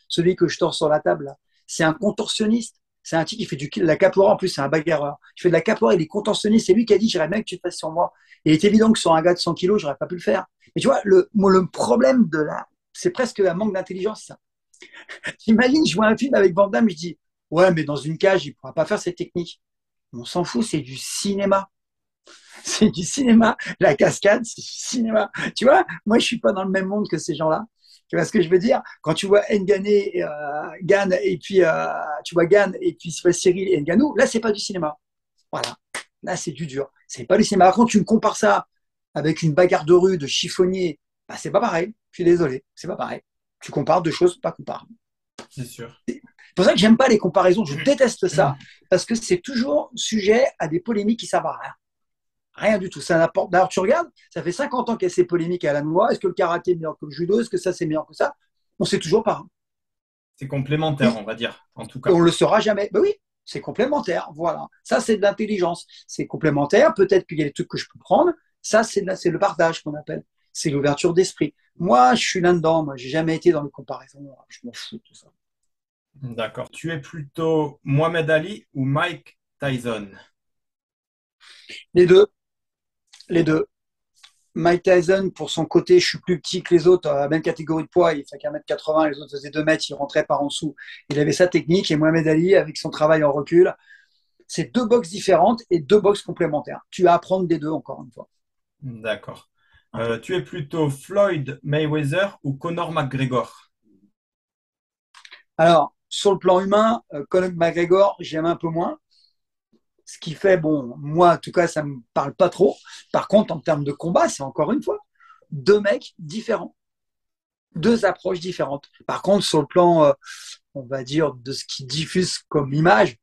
celui que je tords sur la table, là. C'est un contorsionniste. C'est un type qui fait de la capoeira, en plus, c'est un bagarreur. Je fais de la capoeira, il est contorsionniste. C'est lui qui a dit, j'aimerais bien que tu te fasses sur moi. Et il est évident que sur un gars de 100 kilos, j'aurais pas pu le faire. Mais tu vois, le problème c'est presque un manque d'intelligence, ça. T'imagines, je vois un film avec Van Damme, je dis, ouais, mais dans une cage, il pourra pas faire cette technique. On s'en fout, c'est du cinéma. C'est du cinéma. La cascade, c'est du cinéma. Tu vois, moi, je suis pas dans le même monde que ces gens-là. Tu vois ce que je veux dire? Quand tu vois Ngané, Gann, et puis tu vois Gann, et puis Cyril et Ngannou, là, c'est pas du cinéma. Voilà. Là, c'est du dur. C'est pas du cinéma. Par contre, tu me compares ça avec une bagarre de rue, de chiffonnier, bah, c'est pas pareil. Je suis désolé, c'est pas pareil. Tu compares deux choses pas comparables. C'est sûr. C'est pour ça que j'aime pas les comparaisons. Je déteste ça parce que c'est toujours sujet à des polémiques qui servent à rien. Rien du tout. Ça n'apporte. D'ailleurs, tu regardes, ça fait 50 ans qu'il y a ces polémiques à la loi. Est-ce que le karaté est meilleur que le judo? Est-ce que ça, c'est meilleur que ça? On ne sait toujours pas. C'est complémentaire, on va dire, en tout Et cas. on ne le saura jamais. Ben oui, c'est complémentaire. Voilà. Ça, c'est de l'intelligence. C'est complémentaire. Peut-être qu'il y a des trucs que je peux prendre. Ça, c'est le partage qu'on appelle. C'est l'ouverture d'esprit. Moi, je suis là-dedans. Moi, j'ai jamais été dans les comparaisons. Je m'en fous de tout ça. D'accord. Tu es plutôt Mohamed Ali ou Mike Tyson? Les deux. Les deux. Mike Tyson, pour son côté, je suis plus petit que les autres, à la même catégorie de poids, il fait qu'un mètre 80, les autres faisaient 2 mètres, il rentrait par en dessous. Il avait sa technique, et Mohamed Ali, avec son travail en recul, c'est deux boxes différentes et deux boxes complémentaires. Tu as à apprendre des deux, encore une fois. D'accord. Tu es plutôt Floyd Mayweather ou Conor McGregor? Alors, sur le plan humain, Conor McGregor, j'aime un peu moins. Ce qui fait, bon, moi, en tout cas, ça ne me parle pas trop. Par contre, en termes de combat, c'est encore une fois deux mecs différents, deux approches différentes. Par contre, sur le plan, on va dire, de ce qu'il diffuse comme image,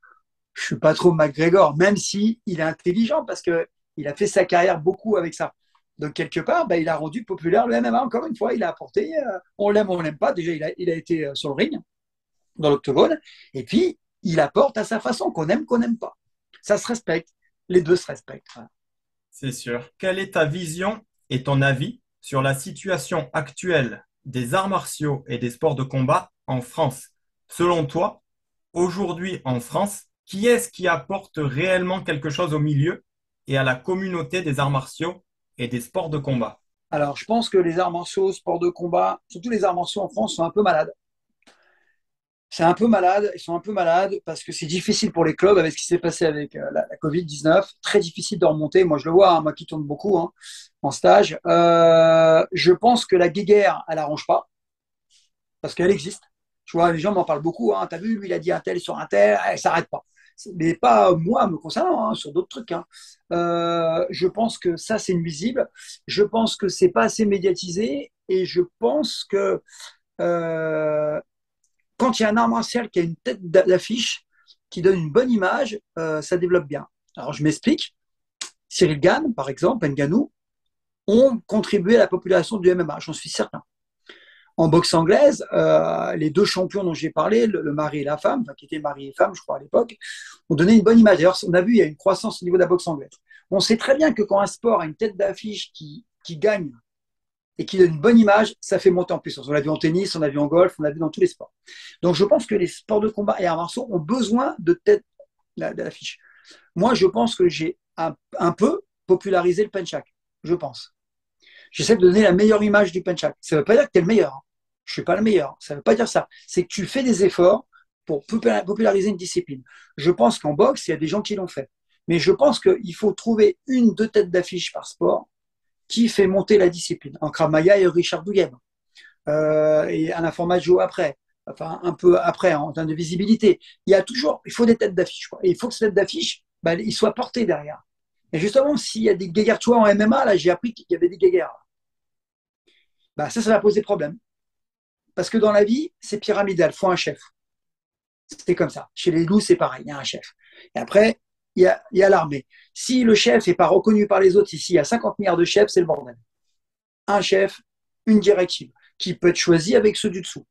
je suis pas trop McGregor, même si il est intelligent parce que il a fait sa carrière beaucoup avec ça. Donc quelque part, bah, il a rendu populaire le MMA. Encore une fois, il a apporté, on l'aime ou on l'aime pas. Déjà, il a été sur le ring, dans l'octogone, et puis il apporte à sa façon, qu'on n'aime pas. Ça se respecte. Les deux se respectent. Voilà. C'est sûr. Quelle est ta vision et ton avis sur la situation actuelle des arts martiaux et des sports de combat en France? Selon toi, aujourd'hui en France, qui est-ce qui apporte réellement quelque chose au milieu et à la communauté des arts martiaux et des sports de combat? Alors, je pense que les arts martiaux, sports de combat, surtout les arts martiaux en France, sont un peu malades. C'est un peu malade, ils sont un peu malades parce que c'est difficile pour les clubs avec ce qui s'est passé avec la Covid-19. Très difficile de remonter. Moi, je le vois, hein, moi qui tourne beaucoup hein, en stage. Je pense que la guéguerre, elle arrange pas parce qu'elle existe. Tu vois, les gens m'en parlent beaucoup. Hein. T'as vu, lui, il a dit un tel sur un tel, elle s'arrête pas. Mais pas moi me concernant, hein, sur d'autres trucs. Hein. Je pense que ça, c'est nuisible. Je pense que c'est pas assez médiatisé et je pense que euh, quand il y a un art martial qui a une tête d'affiche, qui donne une bonne image, ça développe bien. Alors, je m'explique. Cyril Gann, par exemple, Ngannou, ont contribué à la population du MMA, j'en suis certain. En boxe anglaise, les deux champions dont j'ai parlé, le mari et la femme, enfin, qui étaient mari et femme, je crois, à l'époque, ont donné une bonne image. D'ailleurs, on a vu, il y a une croissance au niveau de la boxe anglaise. On sait très bien que quand un sport a une tête d'affiche qui gagne et qui donne une bonne image, ça fait monter en puissance. On l'a vu en tennis, on l'a vu en golf, on l'a vu dans tous les sports. Donc je pense que les sports de combat et arts martiaux ont besoin de tête d'affiche. Moi, je pense que j'ai un peu popularisé le penchak. Je pense. J'essaie de donner la meilleure image du penchak. Ça ne veut pas dire que tu es le meilleur. Hein. Je ne suis pas le meilleur. Ça ne veut pas dire ça. C'est que tu fais des efforts pour populariser une discipline. Je pense qu'en boxe, il y a des gens qui l'ont fait. Mais je pense qu'il faut trouver une, deux têtes d'affiche par sport qui fait monter la discipline. En Krav Maga, il y a Richard Doughem. Et un Informaggio après. Enfin, un peu après, en termes de visibilité. Il faut des têtes d'affiche. Quoi. Et il faut que ces têtes d'affiche, bah, ils soient portés derrière. Et justement, s'il y a des guéguerres, tu vois, en MMA, là, j'ai appris qu'il y avait des guéguerres. Bah, ça va poser problème. Parce que dans la vie, c'est pyramidal. Il faut un chef. C'est comme ça. Chez les loups, c'est pareil. Il y a un chef. Et après, il y a l'armée. Si le chef n'est pas reconnu par les autres, ici, il y a 50 milliards de chefs, c'est le bordel. Un chef, une directive, qui peut être choisie avec ceux du dessous.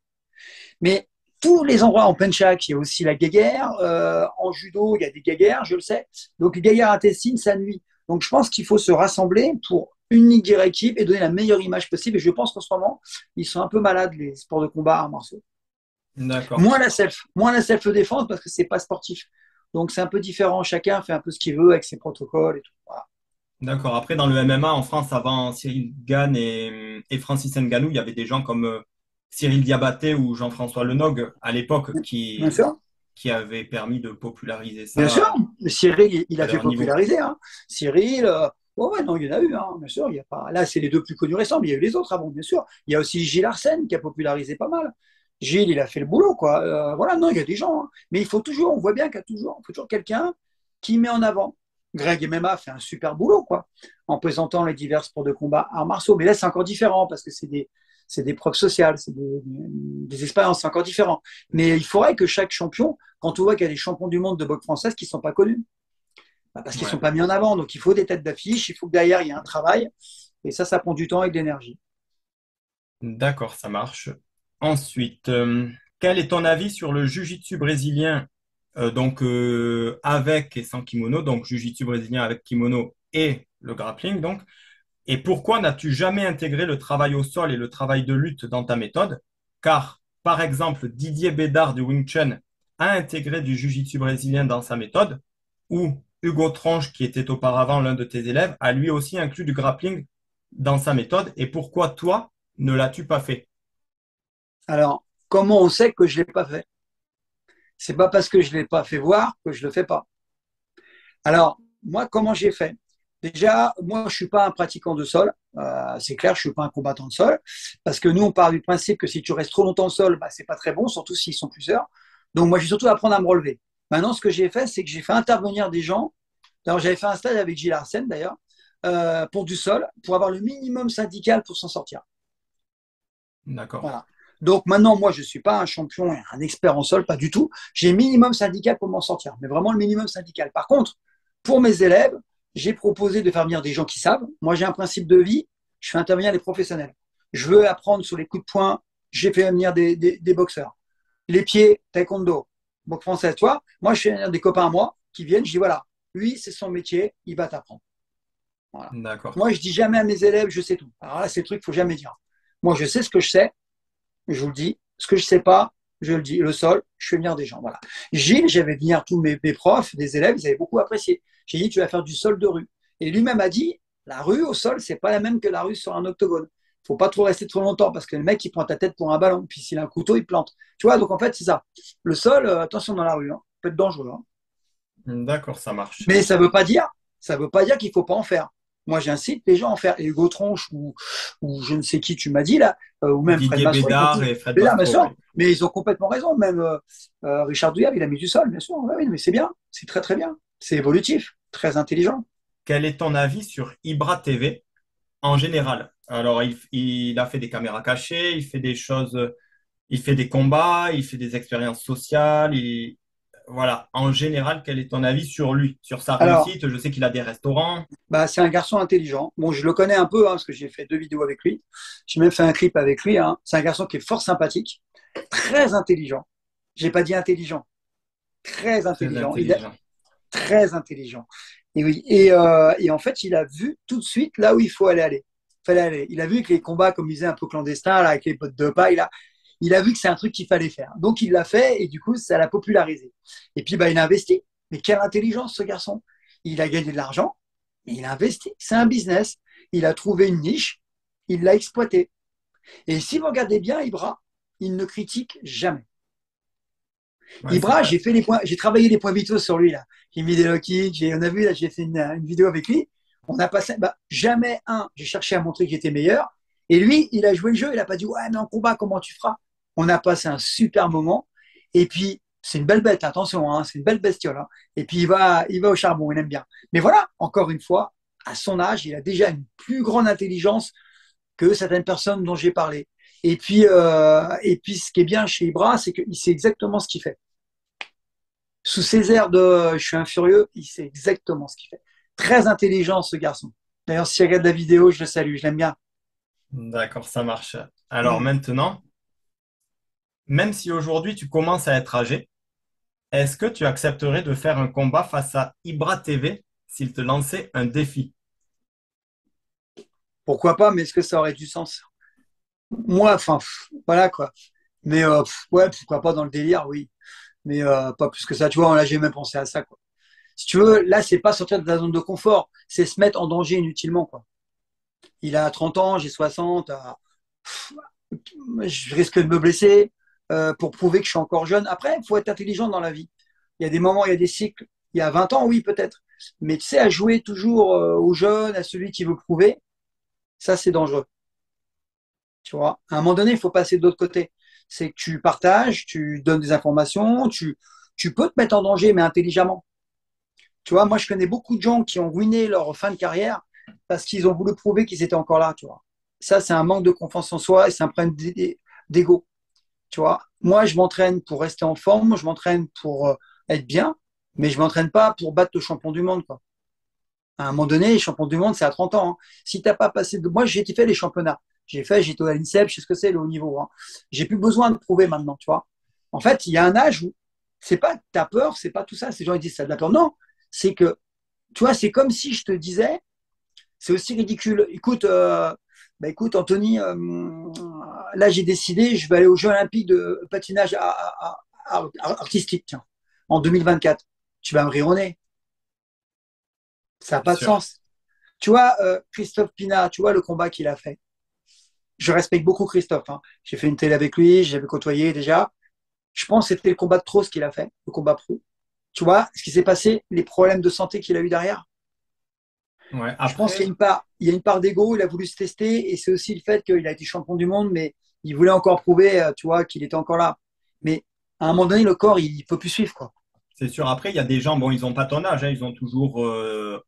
Mais tous les endroits en penchak, il y a aussi la guéguerre. En judo, il y a des guéguerres, je le sais. Donc, les guéguerres intestines, ça nuit. Donc, je pense qu'il faut se rassembler pour une ligue équipe et donner la meilleure image possible. Et je pense qu'en ce moment, ils sont un peu malades, les sports de combat à Marceau. D'accord. Moins la self-défense parce que c'est pas sportif. Donc, c'est un peu différent. Chacun fait un peu ce qu'il veut avec ses protocoles et tout. Voilà. D'accord. Après, dans le MMA, en France, avant Cyril Gane et Francis Ngannou, il y avait des gens comme Cyril Diabaté ou Jean-François Lenog à l'époque Bien sûr. qui avaient permis de populariser Bien sûr. ça Cyril, il à a fait leur niveau. populariser. Hein. Cyril, ouais, non, il y en a eu, hein, bien sûr. Il y a pas... Là, c'est les deux plus connus récents, mais il y a eu les autres avant, bien sûr. Il y a aussi Gilles Arsène qui a popularisé pas mal. Gilles, il a fait le boulot, quoi. Voilà, non, il y a des gens. Hein. Mais il faut toujours, on voit bien il faut toujours quelqu'un qui met en avant. Greg MMA fait un super boulot, quoi, en présentant les divers sports de combat arts martiaux. Mais là, c'est encore différent parce que c'est des preuves sociales, c'est des expériences, c'est encore différent. Mais il faudrait que chaque champion, quand on voit qu'il y a des champions du monde de boxe française qui ne sont pas connus, bah, parce qu'ils ne Ouais. sont pas mis en avant. Donc, il faut des têtes d'affiche, il faut que derrière, il y ait un travail. Et ça prend du temps et de l'énergie. D'accord, ça marche. Ensuite, quel est ton avis sur le jiu-jitsu brésilien, avec et sans kimono, donc jiu-jitsu brésilien avec kimono et le grappling, donc, et pourquoi n'as-tu jamais intégré le travail au sol et le travail de lutte dans ta méthode? Car, par exemple, Didier Bédard du Wing Chun a intégré du jiu-jitsu brésilien dans sa méthode, ou Hugo Tronche, qui était auparavant l'un de tes élèves, a lui aussi inclus du grappling dans sa méthode. Et pourquoi toi ne l'as-tu pas fait? Alors, comment on sait que je ne l'ai pas fait? C'est pas parce que je ne l'ai pas fait voir que je ne le fais pas. Alors, moi, comment j'ai fait? Déjà, moi, je ne suis pas un pratiquant de sol. C'est clair, je ne suis pas un combattant de sol. Parce que nous, on part du principe que si tu restes trop longtemps au sol, bah, ce n'est pas très bon, surtout s'ils sont plusieurs. Donc, moi, je vais surtout apprendre à me relever. Maintenant, ce que j'ai fait, c'est que j'ai fait intervenir des gens. Alors, j'avais fait un stage avec Gilles Arsène, d'ailleurs, pour du sol, pour avoir le minimum syndical pour s'en sortir. D'accord. Voilà. Donc maintenant, moi, je ne suis pas un champion et un expert en sol, pas du tout. J'ai minimum syndical pour m'en sortir, mais vraiment le minimum syndical. Par contre, pour mes élèves, j'ai proposé de faire venir des gens qui savent. Moi, j'ai un principe de vie, je fais intervenir les professionnels. Je veux apprendre sur les coups de poing, j'ai fait venir des boxeurs. Les pieds, taekwondo, boxe française, toi. Moi, je fais venir des copains à moi qui viennent, je dis voilà, lui, c'est son métier, il va t'apprendre. Voilà. D'accord. Moi, je dis jamais à mes élèves, je sais tout. Alors là, c'est le truc qu'il ne faut jamais dire. Moi, je sais ce que je sais, je vous le dis. Ce que je ne sais pas, je le dis. Le sol, je fais venir des gens. Voilà. Gilles, j'avais venir tous mes profs, des élèves, ils avaient beaucoup apprécié. J'ai dit, tu vas faire du sol de rue. Et lui-même a dit, la rue au sol, c'est pas la même que la rue sur un octogone. Il faut pas trop rester trop longtemps parce que le mec, il prend ta tête pour un ballon. Puis s'il a un couteau, il plante. Tu vois, donc en fait, c'est ça. Le sol, attention dans la rue, hein. Ça peut être dangereux. Hein. D'accord, ça marche. Mais ça veut pas dire qu'il faut pas en faire. Moi, j'incite les gens à en faire. Et Hugo Tronche ou je ne sais qui tu m'as dit là, ou même Fred Didier Masson, ils font Bédard tout. et Fred Mais là, bien Bastro, sûr, oui. mais ils ont complètement raison. Même Richard Douillard, il a mis du sol, bien sûr. Ouais, oui, mais c'est bien, c'est très très bien. C'est évolutif, très intelligent. Quel est ton avis sur Ibra TV en général? Alors, il a fait des caméras cachées, il fait des choses, il fait des combats, il fait des expériences sociales. Voilà, en général, quel est ton avis sur lui, sur sa Alors, réussite? Je sais qu'il a des restaurants. bah, c'est un garçon intelligent. Bon, je le connais un peu hein, parce que j'ai fait 2 vidéos avec lui. J'ai même fait un clip avec lui. Hein. C'est un garçon qui est fort sympathique, très intelligent. J'ai pas dit intelligent, très Très intelligent. Il est intelligent. très intelligent. Et oui. Et en fait, il a vu tout de suite là où il faut aller. Fallait aller. Il a vu que les combats, comme il disait, un peu clandestins, là, avec les potes de paille, là, il a vu que c'est un truc qu'il fallait faire. Donc, il l'a fait et du coup, ça l'a popularisé. Et puis, bah, il a investi. Mais quelle intelligence, ce garçon. Il a gagné de l'argent, mais il a investi. C'est un business. Il a trouvé une niche, il l'a exploité. Et si vous regardez bien Ibra, il ne critique jamais. Ouais, c'est Ibra, vrai. j'ai travaillé les points vitaux sur lui là. J'ai mis des low kicks, on a vu là, j'ai fait une vidéo avec lui. On a passé, bah, jamais j'ai cherché à montrer que j'étais meilleur. Et lui, il a joué le jeu, il a pas dit ouais mais en combat comment tu feras. On a passé un super moment. Et puis c'est une belle bête, attention, hein, c'est une belle bestiole. Hein. Et puis il va au charbon, il aime bien. Mais voilà, encore une fois, à son âge, il a déjà une plus grande intelligence que certaines personnes dont j'ai parlé. Et puis, ce qui est bien chez Ibra, c'est qu'il sait exactement ce qu'il fait. Sous ses airs de je suis un furieux, il sait exactement ce qu'il fait. Très intelligent, ce garçon. D'ailleurs, si il regarde la vidéo, je le salue, je l'aime bien. D'accord, ça marche. Alors Mm. maintenant, Même si aujourd'hui tu commences à être âgé, est-ce que tu accepterais de faire un combat face à Ibra TV s'il te lançait un défi? Pourquoi pas, mais est-ce que ça aurait du sens? Moi, enfin, voilà quoi. Mais ouais, pourquoi pas dans le délire, oui. Mais pas plus que ça. Tu vois, là, j'ai même pensé à ça, quoi. Si tu veux, là, c'est pas sortir de ta zone de confort, c'est se mettre en danger inutilement, quoi. Il a 30 ans, j'ai 60. Je risque de me blesser pour prouver que je suis encore jeune. Après, il faut être intelligent dans la vie. Il y a des moments, il y a des cycles. Il y a 20 ans, oui, peut-être. Mais tu sais, à jouer toujours au jeune, à celui qui veut prouver, ça, c'est dangereux. Tu vois, à un moment donné, il faut passer de l'autre côté. C'est que tu partages, tu donnes des informations, tu peux te mettre en danger, mais intelligemment. Tu vois, moi, je connais beaucoup de gens qui ont ruiné leur fin de carrière parce qu'ils ont voulu prouver qu'ils étaient encore là, tu vois. Ça, c'est un manque de confiance en soi et c'est un problème d'ego, tu vois. Moi, je m'entraîne pour rester en forme, je m'entraîne pour être bien, mais je m'entraîne pas pour battre le champion du monde, quoi. À un moment donné, les champions du monde, c'est à 30 ans, hein. Si t'as pas passé de... Moi, j'ai fait les championnats. J'étais à l'INSEP, je sais ce que c'est le haut niveau, hein. J'ai plus besoin de prouver maintenant, tu vois. En fait, il y a un âge où c'est pas que t'as peur, c'est pas tout ça. Ces gens ils disent ça de la peur. Non, c'est que, tu vois, c'est comme si je te disais, c'est aussi ridicule. Écoute, écoute, Anthony, là j'ai décidé, je vais aller aux Jeux Olympiques de patinage artistique, tiens, en 2024. Tu vas me rire au nez. Ça n'a C'est pas de sûr. sens. Tu vois, Christophe Pina, tu vois le combat qu'il a fait. Je respecte beaucoup Christophe, hein. J'ai fait une télé avec lui, j'avais côtoyé déjà. Je pense que c'était le combat de trop ce qu'il a fait, le combat pro. Tu vois, ce qui s'est passé, les problèmes de santé qu'il a eu derrière. Ouais. Je pense qu'il y a Après, il y a une part d'ego, il a voulu se tester, et c'est aussi le fait qu'il a été champion du monde, mais il voulait encore prouver, tu vois, qu'il était encore là. Mais à un moment donné, le corps, il peut plus suivre, quoi. c'est sûr. Après, il y a des gens, bon, ils n'ont pas ton âge, hein, ils ont toujours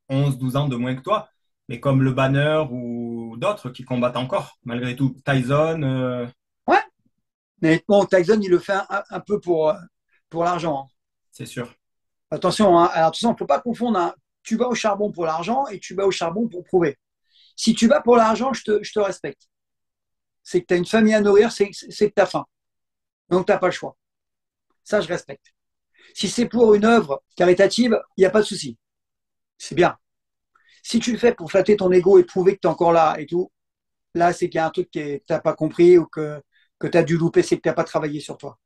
11, 12 ans de moins que toi, mais comme le Banner ou d'autres qui combattent encore, malgré tout. Tyson, Ouais. Mais bon, Tyson, il le fait un peu pour l'argent, hein. c'est sûr. Attention, hein. Alors, attention, il ne faut pas confondre, hein. Tu vas au charbon pour l'argent et tu vas au charbon pour prouver. Si tu vas pour l'argent, je te respecte. C'est que tu as une famille à nourrir, c'est que tu as faim. Donc, tu n'as pas le choix. Ça, je respecte. Si c'est pour une œuvre caritative, il n'y a pas de souci. C'est bien. Si tu le fais pour flatter ton ego et prouver que tu es encore là et tout, là, c'est qu'il y a un truc que tu n'as pas compris ou que tu as dû louper, c'est que tu n'as pas travaillé sur toi.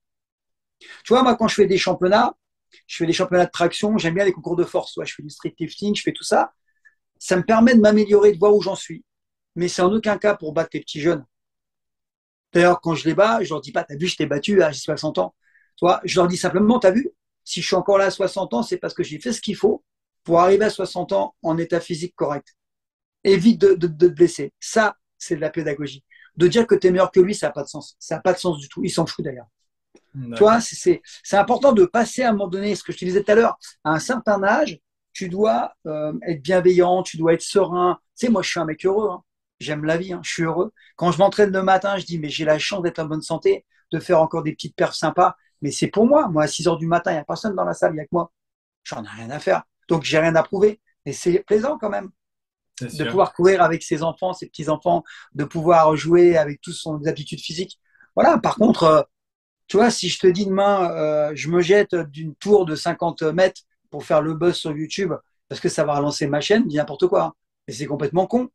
Tu vois, moi, quand je fais des championnats de traction, j'aime bien les concours de force. Ouais, je fais du street lifting, je fais tout ça. Ça me permet de m'améliorer, de voir où j'en suis. Mais c'est en aucun cas pour battre les petits jeunes. D'ailleurs, quand je les bats, je leur dis pas, t'as vu, je t'ai battu à 60 ans. Tu vois, je leur dis simplement, t'as vu, si je suis encore là à 60 ans, c'est parce que j'ai fait ce qu'il faut pour arriver à 60 ans en état physique correct. Évite de te blesser. Ça, c'est de la pédagogie. De dire que tu es meilleur que lui, ça n'a pas de sens. Ça n'a pas de sens du tout. Il s'en fout d'ailleurs. Tu vois, D'accord. c'est important de passer à un moment donné, ce que je te disais tout à l'heure, à un certain âge, tu dois être bienveillant, tu dois être serein. Tu sais, moi, je suis un mec heureux, hein. J'aime la vie, hein. Je suis heureux. Quand je m'entraîne le matin, je dis, mais j'ai la chance d'être en bonne santé, de faire encore des petites perfs sympas. Mais c'est pour moi. Moi, à 6 heures du matin, il n'y a personne dans la salle, il n'y a que moi. J'en ai rien à faire. Donc, j'ai rien à prouver. Mais c'est plaisant quand même C'est de sûr. pouvoir courir avec ses enfants, ses petits-enfants, de pouvoir jouer avec toutes son aptitudes physiques. Voilà. Par contre, tu vois, si je te dis demain, je me jette d'une tour de 50 mètres pour faire le buzz sur YouTube, parce que ça va relancer ma chaîne, dis n'importe quoi, hein. Et c'est complètement con.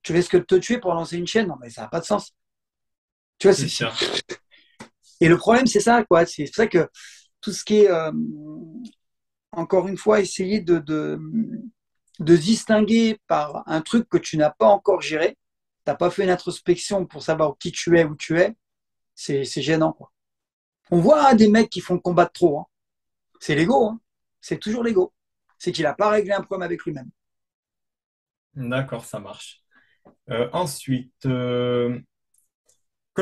Tu risques de te tuer pour lancer une chaîne. Non, mais ça n'a pas de sens. Tu vois, C'est sûr. Et le problème, c'est ça, quoi. C'est pour ça que tout ce qui est, encore une fois, essayer de distinguer par un truc que tu n'as pas encore géré, tu n'as pas fait une introspection pour savoir qui tu es, où tu es, c'est gênant, quoi. On voit, hein, des mecs qui font le combat de trop, hein. C'est l'ego, hein. C'est toujours l'ego. C'est qu'il n'a pas réglé un problème avec lui-même. D'accord, ça marche. Ensuite, que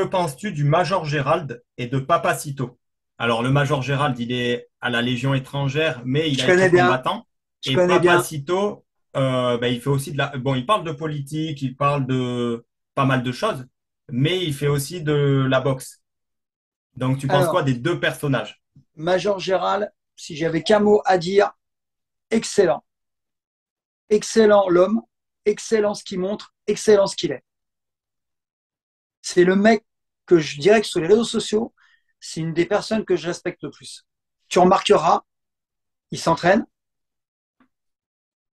penses-tu du Major Gérald et de Papacito? Alors, le Major Gérald, il est à la Légion étrangère, mais il Je a été connais bien, combattant. je Et connais bien. Papacito, ben, il fait aussi de la... Bon, il parle de politique, il parle de pas mal de choses, mais il fait aussi de la boxe. Donc, tu penses quoi Alors, des deux personnages? Major Gérald, si j'avais qu'un mot à dire, excellent. Excellent l'homme, excellent ce qu'il montre, excellent ce qu'il est. C'est le mec que je dirais que sur les réseaux sociaux, c'est une des personnes que je respecte le plus. Tu remarqueras, il s'entraîne,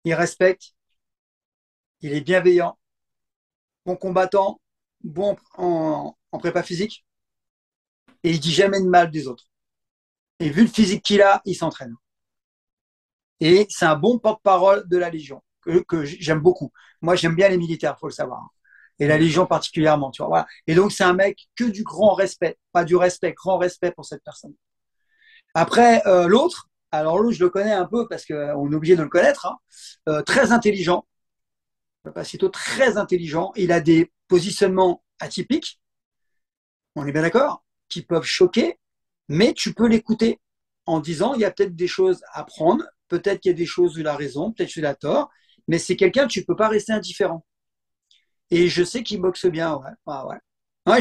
il respecte, il est bienveillant, bon combattant, bon en prépa physique, et il dit jamais de mal des autres. Et vu le physique qu'il a, il s'entraîne. Et c'est un bon porte-parole de la Légion, que j'aime beaucoup. Moi, j'aime bien les militaires, il faut le savoir. Et la Légion particulièrement, tu vois. Voilà. Et donc, c'est un mec que du grand respect, pas du respect, grand respect pour cette personne. Après, l'autre, alors l'autre, je le connais un peu parce qu'on est obligé de le connaître, hein. Très intelligent, Papacito, très intelligent. Il a des positionnements atypiques, on est bien d'accord, qui peuvent choquer, mais tu peux l'écouter en disant, il y a peut-être des choses à prendre, peut-être qu'il y a des choses où il a raison, peut-être qu'il a tort, mais c'est quelqu'un, tu ne peux pas rester indifférent. Et je sais qu'il boxe bien, ouais. Ah, ouais. Ouais,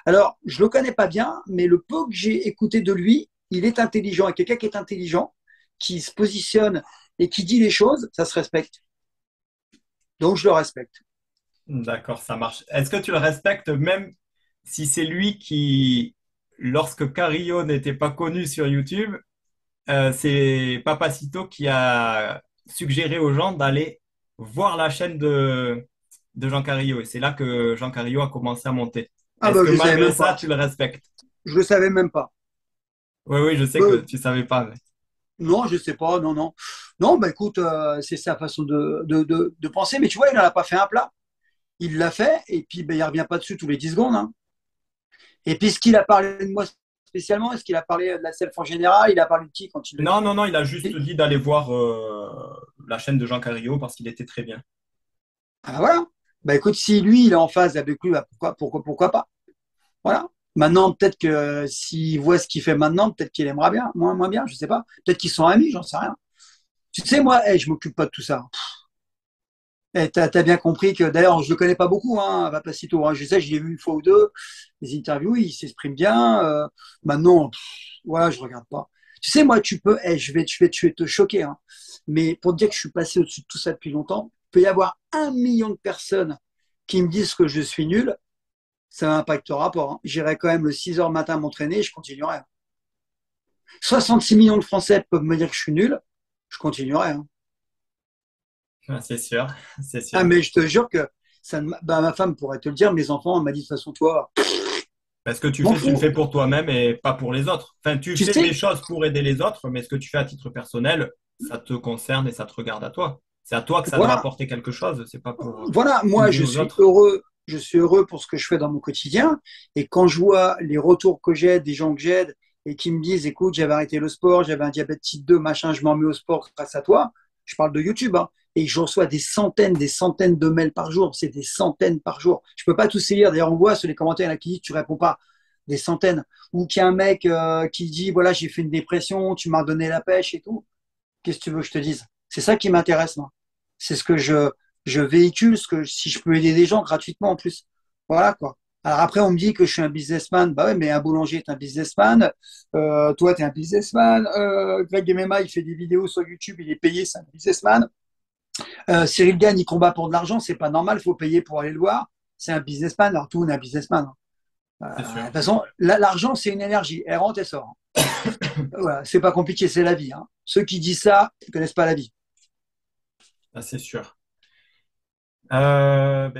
alors, je le connais pas bien, mais le peu que j'ai écouté de lui, il est intelligent. Et quelqu'un qui est intelligent, qui se positionne et qui dit les choses, ça se respecte. Donc, je le respecte. D'accord, ça marche. Est-ce que tu le respectes même si c'est lui qui, lorsque Carillo n'était pas connu sur YouTube, c'est Papacito qui a suggéré aux gens d'aller voir la chaîne de Jean Carillo. Et c'est là que Jean Carillo a commencé à monter. Ah Est-ce ben, que je ne savais malgré même ça, pas. tu le respectes? Je le savais même pas. Oui, oui, je sais que Euh, tu savais pas. non, je sais pas, non, non. Non, bah écoute, c'est sa façon de penser, mais tu vois, il n'en a pas fait un plat. Il l'a fait, et puis ben, il ne revient pas dessus tous les 10 secondes, hein. Et puis, ce qu'il a parlé de moi spécialement, est-ce qu'il a parlé de la self en général, il a parlé de qui quand il le Non, dit? non, non, il a juste dit d'aller voir la chaîne de Jean Carillo parce qu'il était très bien. Ah, bah voilà. Bah écoute, si lui, il est en phase avec lui, bah pourquoi pas? Voilà. Maintenant, peut-être que s'il voit ce qu'il fait maintenant, peut-être qu'il aimera bien, moins bien, je sais pas. Peut-être qu'ils sont amis, j'en sais rien. Tu sais, moi, je m'occupe pas de tout ça. T'as bien compris que, d'ailleurs, je le connais pas beaucoup, hein, Papacito, hein. Je sais, je l'ai vu une fois ou deux, les interviews, il s'exprime bien. Maintenant, voilà, je regarde pas. Tu sais, moi, tu peux, je vais te choquer, hein. Mais pour te dire que je suis passé au-dessus de tout ça depuis longtemps, il peut y avoir 1 million de personnes qui me disent que je suis nul, ça m'impactera pas, hein. J'irai quand même le 6 heures matin m'entraîner et je continuerai. 66 millions de Français peuvent me dire que je suis nul, je continuerai, hein. Ah, c'est sûr, c'est Ah, sûr. mais je te jure que bah, ma femme pourrait te le dire, mes enfants, elle m'a dit de toute façon, toi, Parce que je m'en tu le fous. fais pour toi-même et pas pour les autres. Enfin, tu Tu fais des sais, choses pour aider les autres, mais ce que tu fais à titre personnel, ça te concerne et ça te regarde à toi. C'est à toi que ça doit voilà, apporter quelque chose, c'est pas pour voilà, moi, prouver aux autres. je suis heureux pour ce que je fais dans mon quotidien. Et quand je vois les retours que j'ai des gens que j'aide et qui me disent, écoute, j'avais arrêté le sport, j'avais un diabète type 2, machin, je m'en mets au sport grâce à toi. Je parle de YouTube, hein. Et je reçois des centaines de mails par jour. C'est des centaines par jour. Je peux pas tous les lire. D'ailleurs, on voit sur les commentaires là, qui disent, tu réponds pas. Des centaines. Ou qu'il y a un mec qui dit, voilà, j'ai fait une dépression, tu m'as donné la pêche et tout. Qu'est-ce que tu veux que je te dise? C'est ça qui m'intéresse, moi. C'est ce que je véhicule, si je peux aider des gens gratuitement en plus. Voilà, quoi. Alors après, on me dit que je suis un businessman. Bah ouais, mais un boulanger est un businessman. Toi, tu es un businessman. Greg MMA, il fait des vidéos sur YouTube, il est payé, c'est un businessman. Cyril Gann, il combat pour de l'argent, c'est pas normal, il faut payer pour aller le voir. C'est un businessman. Alors tout, on est un businessman, hein. C'est De sûr. toute façon, l'argent, c'est une énergie. Elle rentre, elle sort, hein. Voilà, c'est pas compliqué, c'est la vie, hein. Ceux qui disent ça, ils connaissent pas la vie. Ah, c'est sûr. Ben,